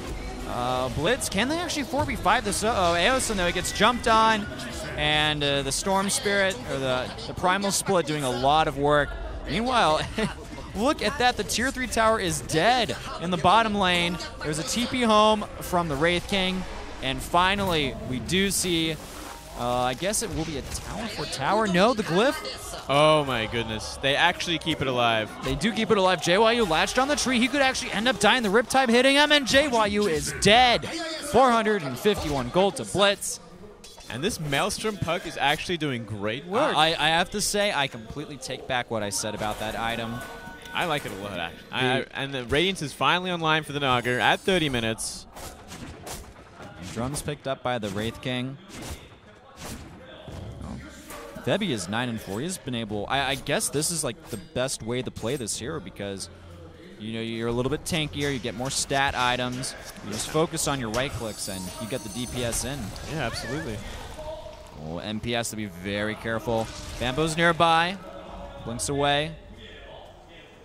Blitz, can they actually 4v5 this? Uh-oh, Aosin, though, he gets jumped on. And the Storm Spirit, or the Primal Split, doing a lot of work. Meanwhile, look at that. The Tier 3 tower is dead in the bottom lane. There's a TP home from the Wraith King. And finally, we do see, I guess it will be a tower for tower. No, the glyph. Oh my goodness. They actually keep it alive. They do keep it alive. JYU latched on the tree. He could actually end up dying. The Riptide hitting him, and JYU is dead. 451 gold to Blitz. And this Maelstrom puck is actually doing great work. I have to say, I completely take back what I said about that item. I like it a lot, actually. And the Radiance is finally online for the Naga at 30 minutes. Drums picked up by the Wraith King. Febby is 9-4. He's been able... I guess this is like the best way to play this hero because, you know, you're a little bit tankier. You get more stat items. You just focus on your right clicks and you get the DPS in. Yeah, absolutely. Oh, MP has to be very careful. Bambo's nearby. Blinks away.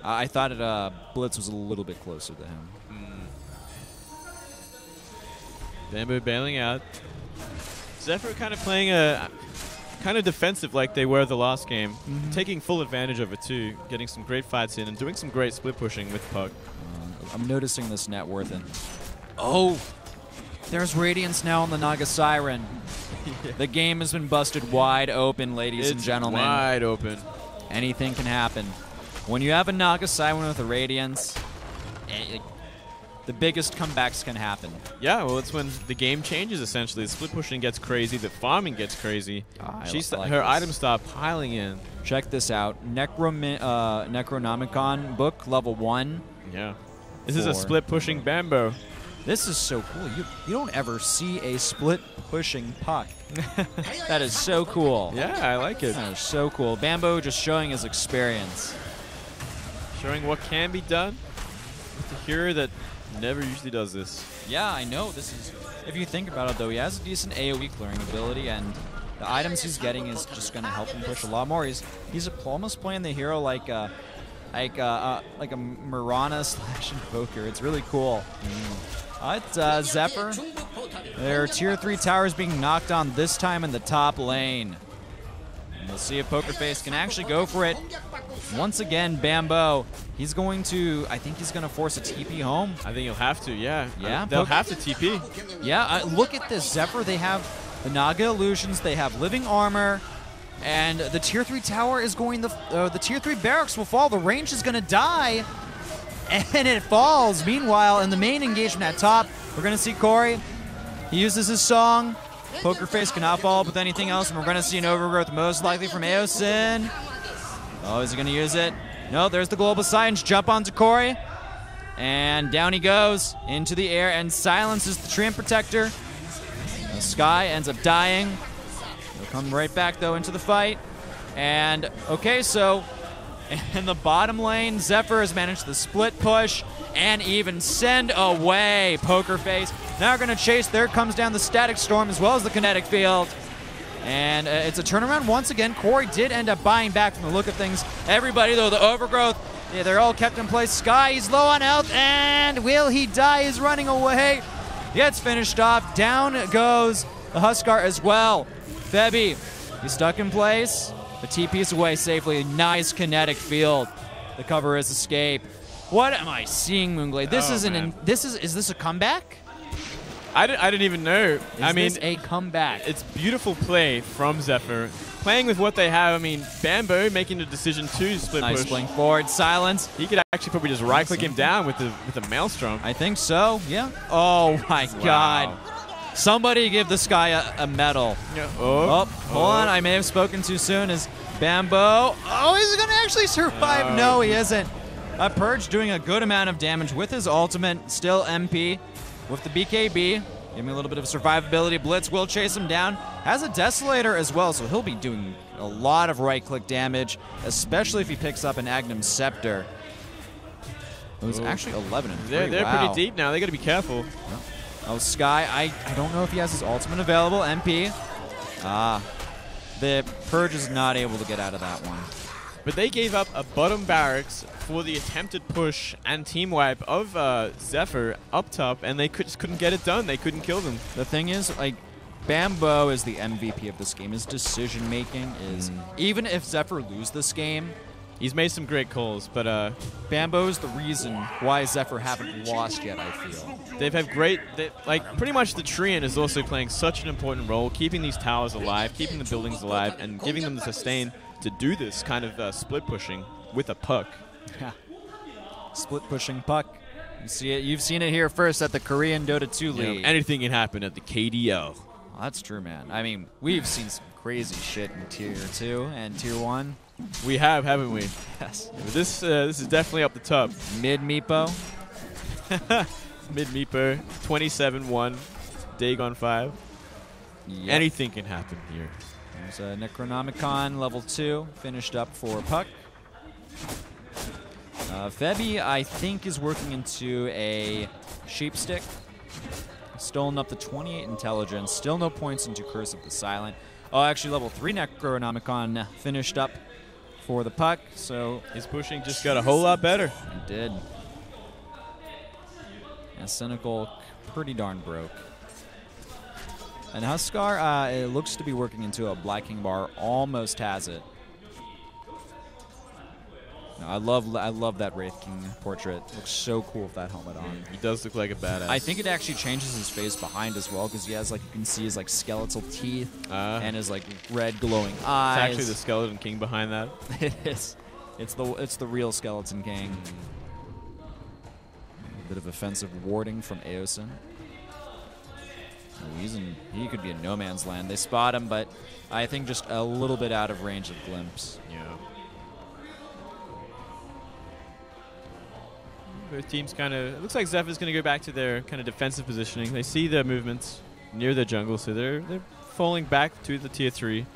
I thought Blitz was a little bit closer to him. Bamboo bailing out. Zephyr kind of playing a kind of defensive like they were the last game, taking full advantage of it too, getting some great fights in and doing some great split pushing with Puck. I'm noticing this net worth and oh, there's Radiance now on the Naga Siren. Yeah. The game has been busted wide open, ladies and gentlemen. Wide open. Anything can happen. When you have a Naga Siren with a Radiance, the biggest comebacks can happen. Yeah, well, it's when the game changes, essentially. The split pushing gets crazy. The farming gets crazy. Her items start piling in. Check this out. Necronomicon book, level 1. Yeah. This is a split pushing Bambo. This is so cool. You don't ever see a split pushing puck. That is so cool. Yeah, I like it. That is so cool. Bambo just showing his experience. Showing what can be done with a hero that never usually does this. Yeah, I know. This is, if you think about it, though, he has a decent AoE clearing ability, and the items he's getting is just going to help him push a lot more. He's almost playing the hero like a Mirana / Invoker. It's really cool. It's Zephyr. Their Tier 3 towers being knocked on this time in the top lane. And we'll see if Pokerface can actually go for it. once again, Bambo, he's going to, I think he's going to force a TP home. I think he'll have to, yeah. Yeah. They'll have to TP. Yeah, look at this. Zephyr, they have the Naga Illusions, they have Living Armor, and the Tier 3 tower is going, the Tier 3 barracks will fall. The range is going to die, and it falls. Meanwhile, in the main engagement at top, we're going to see Corey. He uses his song. Pokerface cannot follow up with anything else, and we're going to see an overgrowth most likely from Aosin. Oh, is he going to use it? No, there's the Global Silence. Jump onto Corey. And down he goes into the air and silences the Treant Protector. The Sky ends up dying. He'll come right back, though, into the fight. And, okay, so in the bottom lane, Zephyr has managed the split push and even send away Pokerface. Now we're going to chase. There comes down the Static Storm as well as the Kinetic Field. And it's a turnaround once again. Corey did end up buying back from the look of things. Everybody, though, the overgrowth, yeah, they're all kept in place. Sky, he's low on health, and will he die? He's running away. Gets finished off. Down goes the Huskar as well. Febby, he's stuck in place. The TP's away safely. Nice Kinetic Field. The cover is escape. What am I seeing, Moonglade? This is this a comeback? I didn't even know. I mean, a comeback. It's beautiful play from Zephyr. Playing with what they have. I mean, Bambo making the decision to split push. Nice playing forward. Silence. He could actually probably just right-click him down with the Maelstrom. I think so, yeah. Oh, my God. Somebody give this guy a medal. Yeah. Oh, hold on. I may have spoken too soon. Is Bambo. Oh, is he going to actually survive? No, he isn't. Purge doing a good amount of damage with his ultimate. Still MP. With the BKB, give me a little bit of survivability. Blitz will chase him down. Has a Desolator as well, so he'll be doing a lot of right-click damage, especially if he picks up an Agnum Scepter. It was actually 11 and 3. They're pretty deep now. They got to be careful. Oh, Sky, I don't know if he has his ultimate available. MP. The Purge is not able to get out of that one. But they gave up a bottom barracks for the attempted push and team wipe of Zephyr up top, and they just couldn't get it done. They couldn't kill them. The thing is, like, Bambo is the MVP of this game. His decision-making is, even if Zephyr lose this game, he's made some great calls, but Bambo is the reason why Zephyr haven't lost yet, I feel. They've had great, like, pretty much the Treant is also playing such an important role, keeping these towers alive, keeping the buildings alive, and giving them the sustain to do this kind of split pushing with a puck. Yeah. Split pushing puck. You see it. You've seen it here first at the Korean DOTA2 League. Anything can happen at the KDL. Well, that's true, man. I mean, we've seen some crazy shit in Tier 2 and Tier 1. We have, haven't we? Yes. This is definitely up the top. Mid Meepo. Mid Meepo. 27-1. Dagon 5. Yep. Anything can happen here. There's a Necronomicon level 2 finished up for Puck. Febby, I think, is working into a Sheepstick. Stolen up to 28 intelligence. Still no points into Curse of the Silent. Oh, actually, level 3 Necronomicon finished up for the Puck. So his pushing just got a whole lot better. It did. Yeah, Cynical, pretty darn broke. And Huskar, it looks to be working into a Black King Bar. Almost has it. No, I love that Wraith King portrait. Looks so cool with that helmet on. He does look like a badass. I think it actually changes his face behind as well, because he has, like, you can see his, like, skeletal teeth and his, like, red glowing eyes. It's actually the Skeleton King behind that. It is. It's the real Skeleton King. A bit of offensive warding from Aosin. He could be in no man's land. They spot him, but I think just a little bit out of range of Glimpse. Yeah. Both teams kind of... It looks like Zephyr's going to go back to their kind of defensive positioning. They see their movements near their jungle, so they're falling back to the Tier 3. Going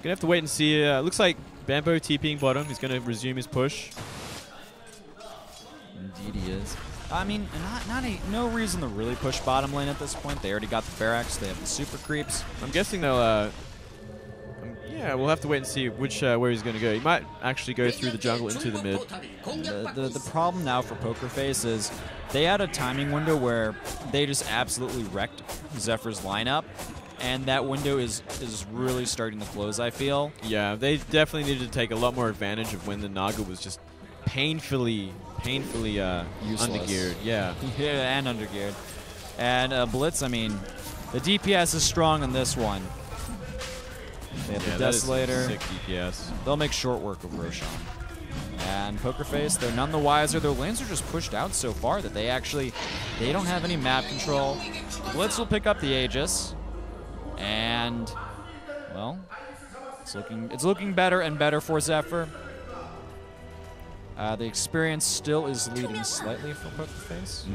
to have to wait and see. Looks like Bambo TPing bottom. He's going to resume his push. Indeed he is. I mean, no reason to really push bottom lane at this point. They already got the barracks. They have the super creeps. I'm guessing they'll... yeah, we'll have to wait and see where he's going to go. He might actually go through the jungle into the mid. The problem now for Pokerface is they had a timing window where they just absolutely wrecked Zephyr's lineup, and that window is really starting to close, I feel. Yeah, they definitely needed to take a lot more advantage of when the Naga was just painfully undergeared. Yeah. Yeah, and undergeared. And Blitz, I mean, the DPS is strong on this one. They have the Desolator. Sick DPS. They'll make short work of Roshan. And Pokerface, they're none the wiser. Their lanes are just pushed out so far that they don't have any map control. Blitz will pick up the Aegis. And, well, it's looking better and better for Zephyr. The experience still is leading slightly for Pokerface.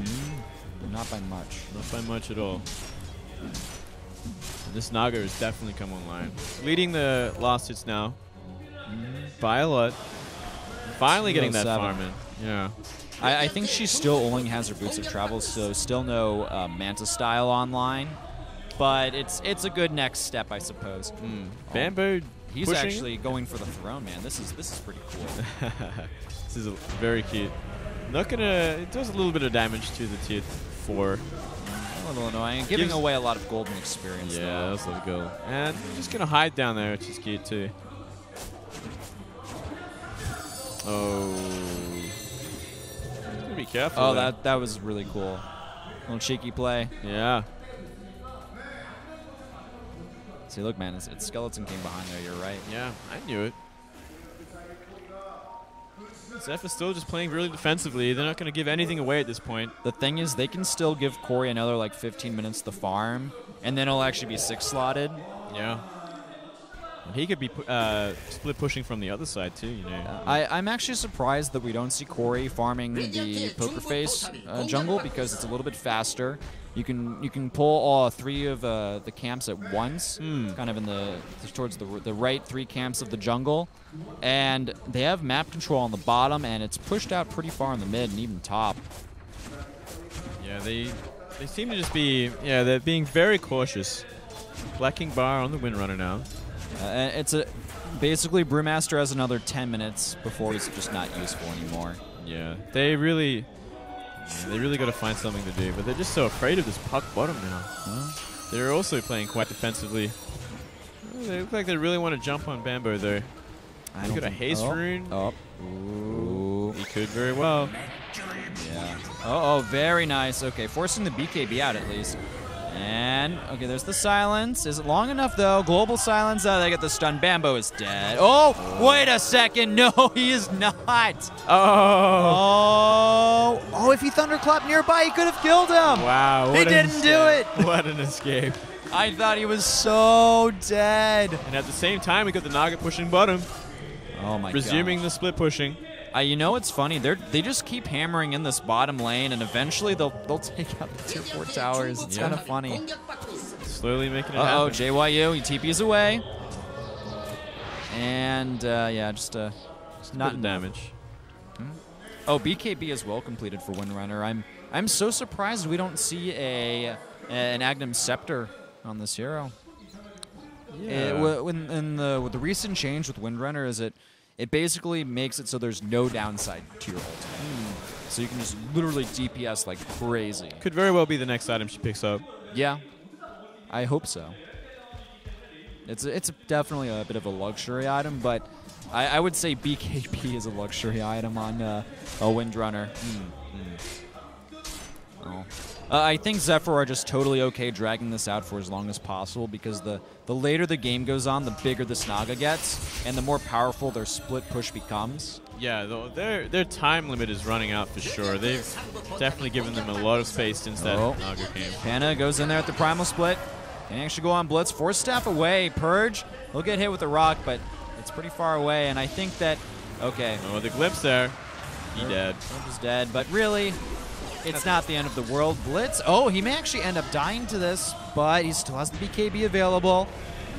But not by much. Not by much at all. This Naga has definitely come online. Leading the last hits now. By a lot. Finally getting that farm in. Yeah. I think she still only has her Boots of Travel, so still no Manta style online. But it's a good next step, I suppose. Bamboo, he's actually going for the throne, man. This is pretty cool. This is very cute. Not gonna. It does a little bit of damage to the tier 4. A little annoying. Giving away a lot of golden experience. Yeah, that's a goal. And just gonna hide down there, which is cute too. Oh. Gotta be careful. Oh, that was really cool. Little cheeky play. Yeah. See, look, man, it's Skeleton King behind there. You're right. Yeah, I knew it. Zephyr's still just playing really defensively. They're not going to give anything away at this point. The thing is, they can still give Corey another like 15 minutes to farm, and then it'll actually be 6 slotted. Yeah. And he could be split pushing from the other side too, you know. I'm actually surprised that we don't see Corey farming the Pokerface jungle because it's a little bit faster. You can pull all 3 of the camps at once, kind of in towards the right 3 camps of the jungle, and they have map control on the bottom, and it's pushed out pretty far in the mid and even top. Yeah, they seem to just be they're being very cautious. Black King Bar on the Windrunner now. Basically Brewmaster has another 10 minutes before he's just not useful anymore. Yeah, they really got to find something to do, but they're just so afraid of this puck bottom now. They're also playing quite defensively. They look like they really want to jump on Bamboo though. He's got a haste rune. Ooh. He could very well. Yeah. Oh, very nice. Okay, forcing the BKB out at least. And, okay, there's the silence. Is it long enough, though? Global silence. They get the stun. Bamboo is dead. Oh, wait a second. No, he is not. Oh, if he thunderclapped nearby, he could have killed him. Wow. He didn't do it. What an escape. I thought he was so dead. And at the same time, we got the Naga pushing bottom. Oh, my God. Resuming the split pushing. You know what's funny? They just keep hammering in this bottom lane, and eventually they'll take out the tier 4 towers. It's kind of funny. Slowly making it happen. JYU, he TPs away. And, yeah, just not damage. Oh, BKB as well completed for Windrunner. I'm so surprised we don't see an Agnum Scepter on this hero. Yeah. With the recent change with Windrunner is it basically makes it so there's no downside to your ultimate. So you can just literally DPS like crazy. Could very well be the next item she picks up. Yeah, I hope so. It's definitely a bit of a luxury item, but I would say BKB is a luxury item on a Windrunner. Oh. I think Zephyr are just totally okay dragging this out for as long as possible because the later the game goes on, the bigger this Naga gets, and the more powerful their split push becomes. Yeah, their time limit is running out for sure. They've definitely given them a lot of space since that Naga came. Panna goes in there at the Primal Split. Can actually go on Blitz. 4 step away. Purge. He'll get hit with a rock, but it's pretty far away, and I think that... Okay. Oh, the glimpse there. He dead. Purge is dead, but really... It's not the end of the world. Blitz. Oh, he may actually end up dying to this, but he still has the BKB available.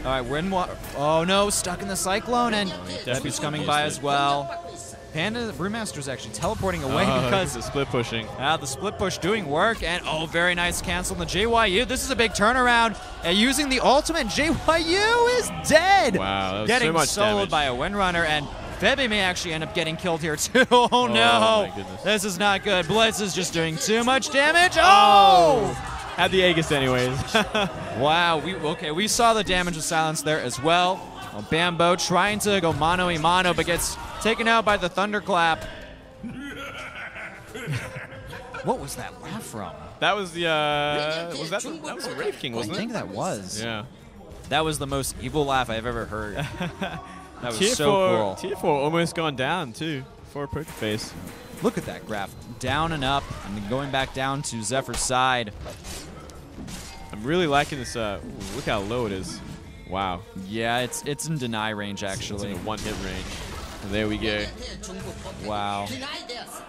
All right, we're in water. Oh, no, stuck in the Cyclone, and Zephy's coming by as well. Panda, Brewmaster's actually teleporting away because... the split pushing. The split push doing work, and very nice cancel on the JYU. This is a big turnaround. And using the ultimate, JYU is dead. Wow, that was getting so much soloed damage. by a Windrunner, and Febe may actually end up getting killed here too. Oh no, my goodness. this is not good. Blitz is just doing too much damage. Oh! Had the Aegis anyways. Wow. We saw the damage of silence there as well. Bambo trying to go mano-a-mano, but gets taken out by the thunderclap. What was that laugh from? That was the that was a Wraith King, wasn't it? I think that was. Yeah. That was the most evil laugh I've ever heard. That was Tier so cool. Tier 4 almost gone down too for Pokerface. Look at that graph. Down and up, and then going back down to Zephyr's side. I'm really liking this. Ooh, look how low it is. Wow. Yeah, it's in deny range, actually. It's in a one-hit range. And there we go. Wow.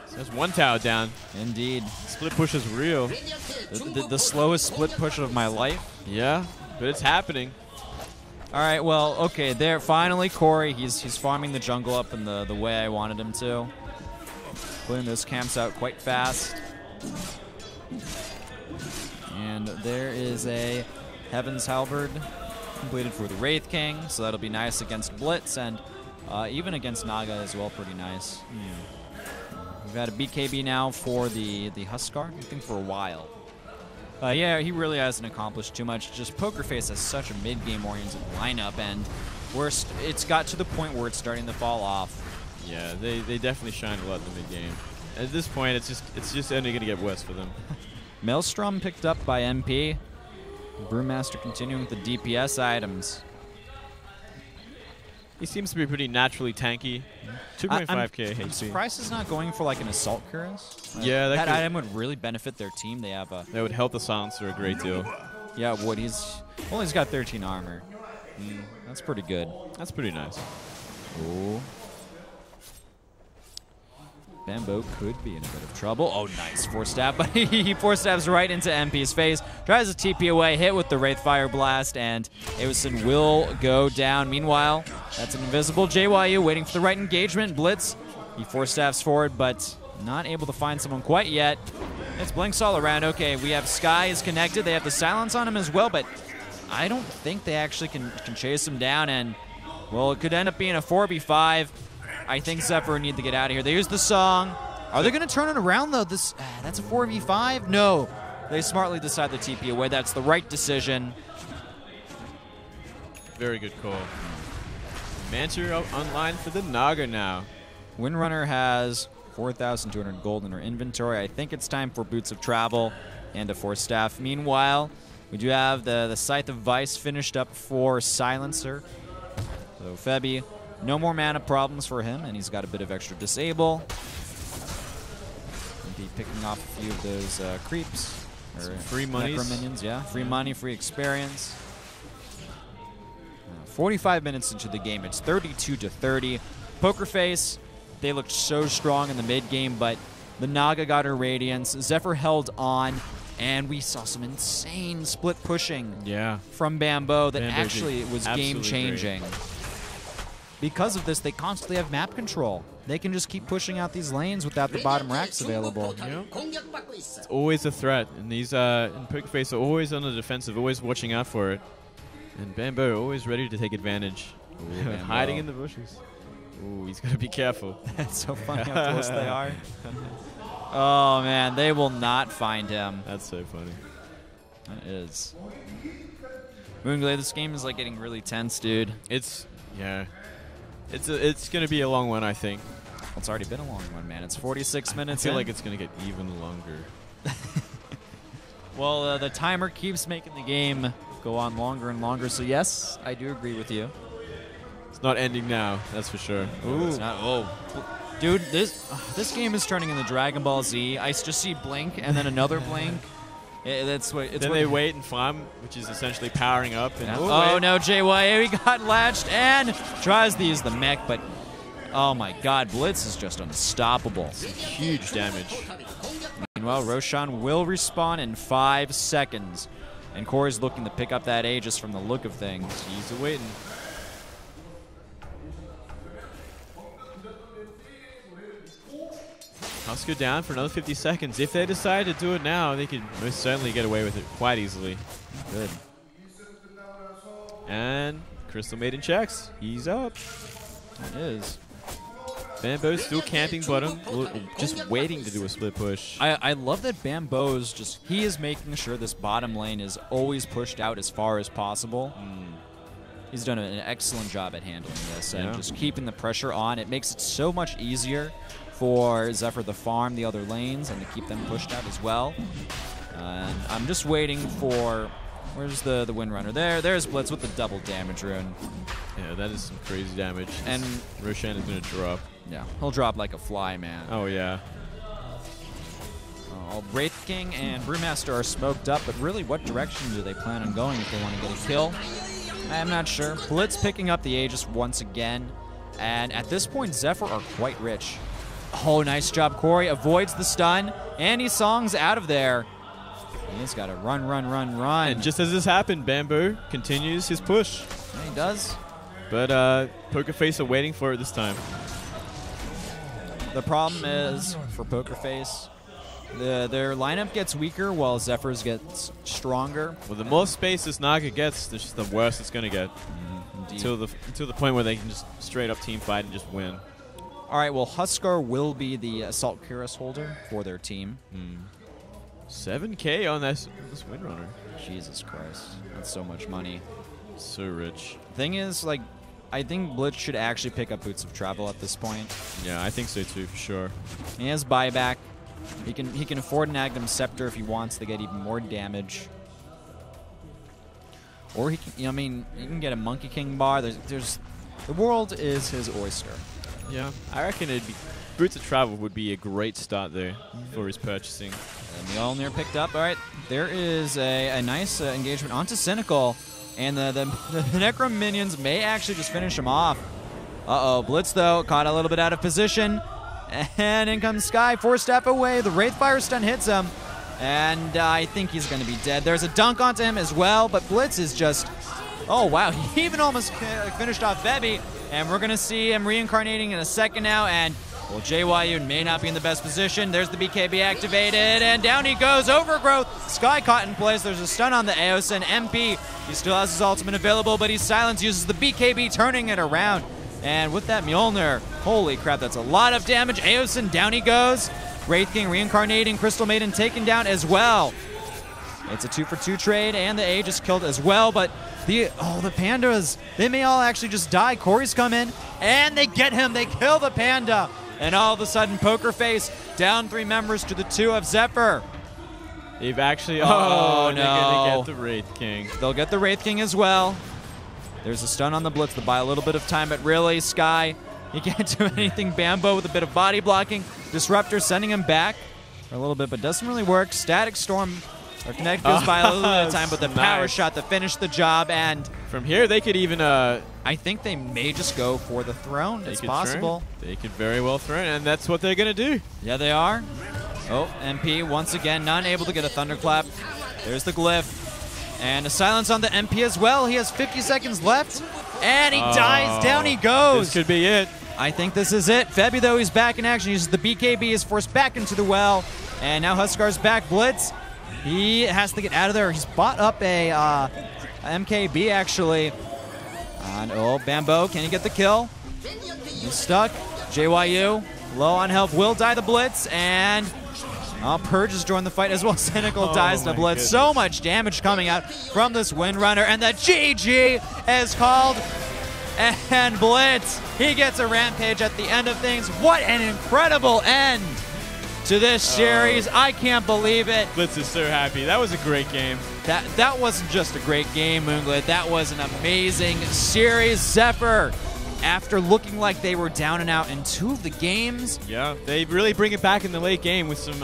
So that's one tower down. Indeed. Split push is real. The slowest split push of my life. Yeah, but it's happening. All right, well, okay, there. Finally, Corey, he's farming the jungle up in the way I wanted him to. Pulling those camps out quite fast. And there is a Heaven's Halberd completed for the Wraith King, so that'll be nice against Blitz, and even against Naga as well, pretty nice. We've had a BKB now for the Huskar, I think for a while. Yeah, he really hasn't accomplished too much. Just Pokerface has such a mid-game oriented lineup, and it's got to the point where it's starting to fall off. Yeah, they definitely shine a lot in the mid-game. At this point, it's just only going to get worse for them. Maelstrom picked up by MP. Brewmaster continuing with the DPS items. He seems to be pretty naturally tanky. 2.5k HP. I'm surprised he's not going for like an Assault Cuirass. Yeah, that item would really benefit their team. They have a... That would help the Silencer a great deal. Yeah, what he's got 13 armor. That's pretty good. That's pretty nice. Ooh. Bambo could be in a bit of trouble. Oh, nice. Force stab, but he force stabs right into MP's face. Tries to TP away, hit with the Wraith Fire Blast, and Avison will go down. Meanwhile, that's an invisible JYU waiting for the right engagement. Blitz, he force stabs forward, but not able to find someone quite yet. It's blinks all around. Okay, we have Sky is connected. They have the silence on him as well, but I don't think they actually can chase him down, and, well, it could end up being a 4v5. I think Zephyr need to get out of here. They use the song. Are they going to turn it around, though? That's a 4v5? No. They smartly decide to TP away. That's the right decision. Very good call. Mancher online for the Naga now. Windrunner has 4,200 gold in her inventory. I think it's time for Boots of Travel and a Force Staff. Meanwhile, we do have the Scythe of Vice finished up for Silencer. So Febby, no more mana problems for him, and he's got a bit of extra disable. Be picking off a few of those creeps. Or free money. Minions, yeah. Free money, free experience. 45 minutes into the game, it's 32-30. Pokerface, they looked so strong in the mid game, but the Naga got her Radiance. Zephyr held on, and we saw some insane split pushing from Bambo that actually was game-changing. Because of this, they constantly have map control. They can just keep pushing out these lanes without the bottom racks available. Yep. It's always a threat, and these in Pokerface are always on the defensive, always watching out for it. And Bambo always ready to take advantage. Ooh, hiding in the bushes. Ooh, he's got to be careful. That's so funny how close they are. Oh, man, they will not find him. That's so funny. That is. Moonglade, this game is like getting really tense, dude. It's going to be a long one, I think. Well, it's already been a long one, man. It's 46 minutes I feel like it's going to get even longer. Well, the timer keeps making the game go on longer and longer, so yes, I do agree with you. It's not ending now, that's for sure. Ooh. It's not, dude, this game is turning into Dragon Ball Z. I just see blink and then another blink. Then they wait and farm, which is essentially powering up. And oh no, JYA, he got latched and tries to use the mech, but oh my god, Blitz is just unstoppable. Some huge damage. Meanwhile, Roshan will respawn in 5 seconds. And Corey's looking to pick up that Aegis from the look of things. He's waiting. Husker down for another 50 seconds. If they decide to do it now, they could most certainly get away with it quite easily. Good. And Crystal Maiden checks. He's up. It is. Bambo's still camping bottom, just waiting to do a split push. I love that Bambo's he is making sure this bottom lane is always pushed out as far as possible. He's done an excellent job at handling this and just keeping the pressure on. It makes it so much easier for Zephyr to farm the other lanes and to keep them pushed out as well. And I'm just waiting for... Where's the Windrunner? There's Blitz with the double damage rune. Yeah, that is some crazy damage. And Roshan is going to drop. Yeah, he'll drop like a fly, man. Oh, yeah. Wraith King and Brewmaster are smoked up, but really what direction do they plan on going if they want to get a kill? I'm not sure. Blitz picking up the Aegis once again. And at this point, Zephyr are quite rich. Oh, nice job, Corey. Avoids the stun. And he songs out of there. He's got to run. And just as this happened, Bamboo continues his push. Yeah, he does. But Pokerface are waiting for it this time. The problem is, for Pokerface, their lineup gets weaker while Zephyr's gets stronger. Well, the more space this Naga gets, the worse it's going to get. Until the point where they can just straight up team fight and just win. All right, well, Huskar will be the Assault Cuirass holder for their team. 7K on this Windrunner. Jesus Christ. That's so much money. So rich. Thing is, like, I think Blitz should actually pick up Boots of Travel at this point. Yeah, I think so too, for sure. He has buyback. He can afford an Aghanim Scepter if he wants to get even more damage. Or he can, you can get a Monkey King bar. The world is his oyster. Yeah, I reckon Boots of Travel would be a great start there for his purchasing. And Mjolnir picked up. All right, there is a nice engagement onto Cynical. And the Necro minions may actually just finish him off. Uh-oh, Blitz, though, caught a little bit out of position. And in comes Sky, 4-step away. The Wraithfire stun hits him. And I think he's going to be dead. There's a dunk onto him as well, but Blitz is just... Oh, wow, he even almost finished off Bebby. And we're going to see him reincarnating in a second now. And, well, JYU may not be in the best position. There's the BKB activated, and down he goes. Overgrowth. Sky caught in place. There's a stun on the Aosin. MP, he still has his ultimate available, but he's silenced, uses the BKB, turning it around. And with that Mjolnir, holy crap, that's a lot of damage. Aosin, down he goes. Wraith King reincarnating. Crystal Maiden taken down as well. It's a 2-for-2 trade, and the Aegis killed as well, but the Pandas, they may all actually just die. Corey's come in, and they get him. They kill the Panda. And all of a sudden, Pokerface down 3 members to the 2 of Zephyr. They've actually... Oh, no. They're going to get the Wraith King. They'll get the Wraith King as well. There's a stun on the Blitz to buy a little bit of time, but really, Sky, he can't do anything. Bambo with a bit of body blocking. Disruptor sending him back for a little bit, but doesn't really work. Static Storm, or Connect goes by a little bit of time, but the power shot to finish the job, and... From here, they could even... I think they may just go for the throne. It's possible. They could very well throw it, and that's what they're going to do. Yeah, they are. Oh, MP once again not able to get a Thunderclap. There's the Glyph. And a silence on the MP as well. He has 50 seconds left. And he dies. Down he goes. This could be it. I think this is it. Febby, though, he's back in action. He uses the BKB, is forced back into the well. And now Huskar's back. Blitz, he has to get out of there. He's bought up a MKB, actually. And, Bambo, can he get the kill? He's stuck. JYU, low on health, will die the Blitz. And... Purge has joined the fight as well. Cynical dies to Blitz. Goodness. So much damage coming out from this Windrunner. And the GG is called. And Blitz, he gets a rampage at the end of things. What an incredible end to this series. I can't believe it. Blitz is so happy. That was a great game. That wasn't just a great game, Moonglit. That was an amazing series. Zephyr, after looking like they were down and out in 2 of the games. Yeah, they really bring it back in the late game with some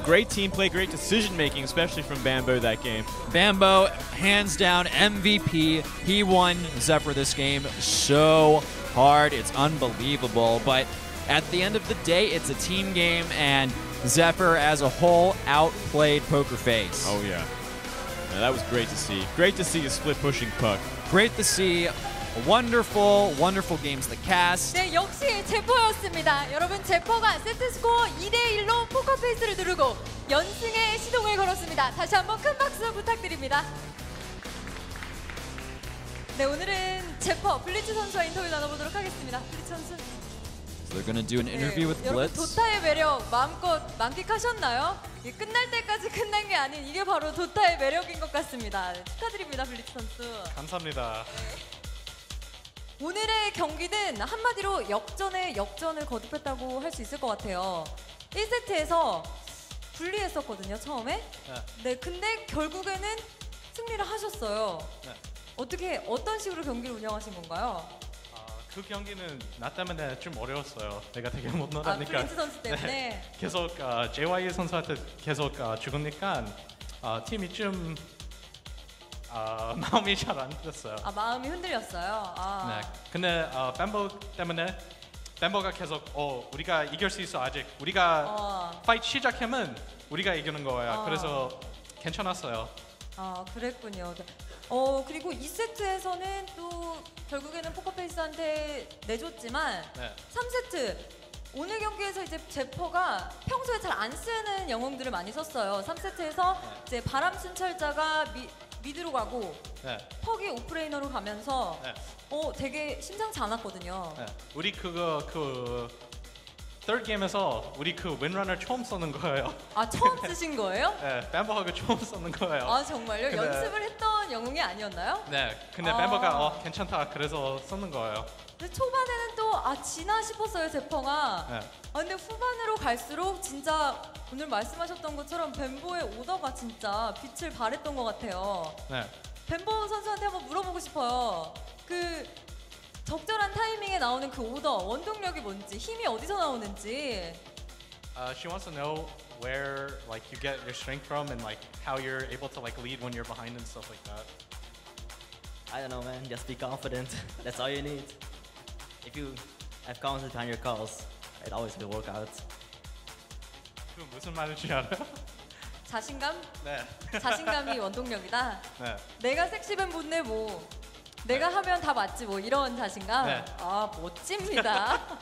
great team play, great decision-making, especially from Bambo that game. Bambo, hands down, MVP. He won Zephyr this game so hard. It's unbelievable. But at the end of the day, it's a team game, and Zephyr as a whole outplayed Pokerface. Oh, yeah. That was great to see. Great to see a split-pushing puck. Great to see. Wonderful, wonderful games to cast. 네, 역시 제퍼였습니다. 여러분, 제퍼가 세트스코어 2대1로 포커페이스를 누르고 연승의 시동을 걸었습니다. 다시 한번 큰 박수 부탁드립니다. 네, 오늘은 제퍼 블리츠 선수와 인터뷰 나눠보도록 하겠습니다. 블리츠 선수. So they're gonna do an interview with 여러분 Blitz. 도타의 매력 마음껏 만끽하셨나요? 이게 끝날 때까지 끝난 게 아닌 이게 바로 도타의 매력인 것 같습니다. 축하드립니다, 블리츠 선수. 감사합니다. 오늘의 경기는 한마디로 역전에 역전을 거듭했다고 할 수 있을 것 같아요. 1세트에서 불리했었거든요, 처음에. 네, 근데 결국에는 승리를 하셨어요. 네. 어떤 식으로 경기를 운영하신 건가요? 그 경기는 나 때문에 좀 어려웠어요. 내가 되게 못 놀았니까. 블리츠 선수 때문에. 네. 계속 JY 선수한테 계속 죽으니까 팀이 좀 마음이 잘 안 됐어요. 마음이 흔들렸어요. 네. 근데 뱀버 때문에 뱀버가 계속 우리가 이길 수 있어 아직. 우리가 파이트 시작하면 우리가 이기는 거야. 그래서 괜찮았어요. 그랬군요. 그리고 2세트에서는 또 결국에는 포커페이스한테 내줬지만 3세트 오늘 경기에서 이제 제퍼가 평소에 잘 안 쓰는 영웅들을 많이 썼어요. 3세트에서 이제 바람 순찰자가 미드로 가고 퍽이 오프레이너로 가면서 되게 심상치 않았거든요. 우리 그 third game에서 우리 그 윈러너 처음 쓰는 거예요. 처음 쓰신 거예요? 네, 뱀버가 처음 쓰는 거예요. 정말요? 근데, 연습을 했던 영웅이 아니었나요? 네, 근데 뱀버가 괜찮다 그래서 쓰는 거예요. 근데 초반에는 또 지나 싶었어요, 제퍼가. 근데 후반으로 갈수록 진짜 오늘 말씀하셨던 것처럼 뱀보의 오더가 진짜 빛을 발했던 것 같아요. 뱀보 선수한테 한번 물어보고 싶어요. 그 적절한 타이밍에 나오는 그 오더, 원동력이 뭔지, 힘이 어디서 나오는지. She wants to know where like you get your strength from and like how you're able to like lead when you're behind and stuff like that. I don't know, man. Just be confident. That's all you need. If you have confidence behind your calls, it always will work out. 그 무슨 말인지 알아요? 자신감? 네. 자신감이 원동력이다. 네. 내가 섹시맨 못내 뭐. 내가 하면 다 맞지 뭐 이런 자신감. 네. 멋집니다.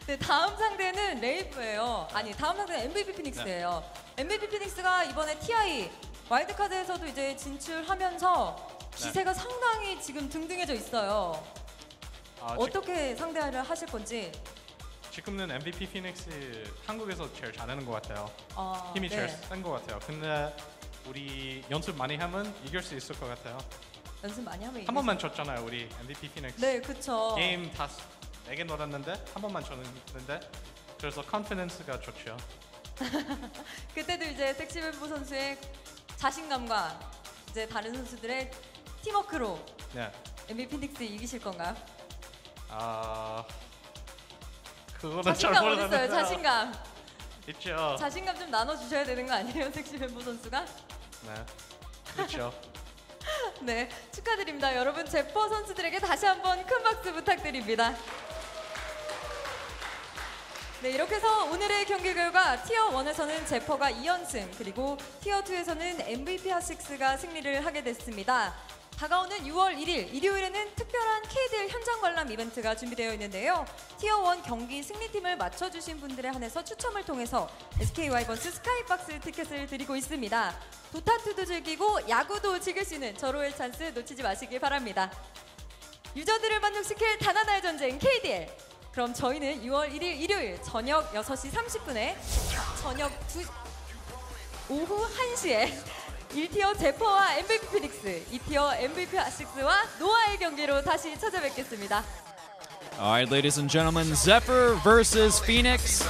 네, 다음 상대는 레이브예요. 다음 상대는 MVP 피닉스예요. MVP 피닉스가 이번에 TI 와일드카드에서도 이제 진출하면서 기세가 상당히 지금 등등해져 있어요. 어떻게 상대를 하실 건지. 지금은 MVP 피닉스 한국에서 제일 잘하는 것 같아요. 힘이 네. 제일 센 것 같아요. 근데 우리 연습 많이 하면 이길 수 있을 것 같아요. 연습 많이 하면 한 번만 졌잖아요, 우리 MVP 피닉스. 네, 그쵸. 게임 다 4개 놀았는데 한 번만 졌는데 그래서 컨피던스가 좋죠. 그때도 이제 섹시맨보 선수의 자신감과 이제 다른 선수들의 팀워크로 MVP 피닉스 이기실 건가요? 그거는 잘 자신감 모르겠는데. 어딨어요? 자신감. 있죠. 자신감 좀 나눠주셔야 되는 거 아니에요, 섹시맨보 선수가? 네, 그렇죠. 네, 축하드립니다. 여러분, 제퍼 선수들에게 다시 한번 큰 박수 부탁드립니다. 네, 이렇게 해서 오늘의 경기 결과 티어 1에서는 제퍼가 2연승, 그리고 티어 2에서는 MVP 핫식스가 승리를 하게 됐습니다. 다가오는 6월 1일 일요일에는 특별한 KDL 현장 관람 이벤트가 준비되어 있는데요. 티어 1 경기 승리팀을 맞춰주신 분들에 한해서 추첨을 통해서 SK 와이번스 스카이박스 티켓을 드리고 있습니다. 도타2도 즐기고 야구도 즐길 수 있는 절호의 찬스 놓치지 마시길 바랍니다. 유저들을 만족시킬 단 하나의 전쟁 KDL. 그럼 저희는 6월 1일 일요일 저녁 6시 30분에 오후 1시에 1티어 제퍼와 MVP 피닉스, 2티어 MVP 핫식스와 노아의 경기로 다시 찾아뵙겠습니다. All right, ladies and gentlemen, Zephyr versus Phoenix.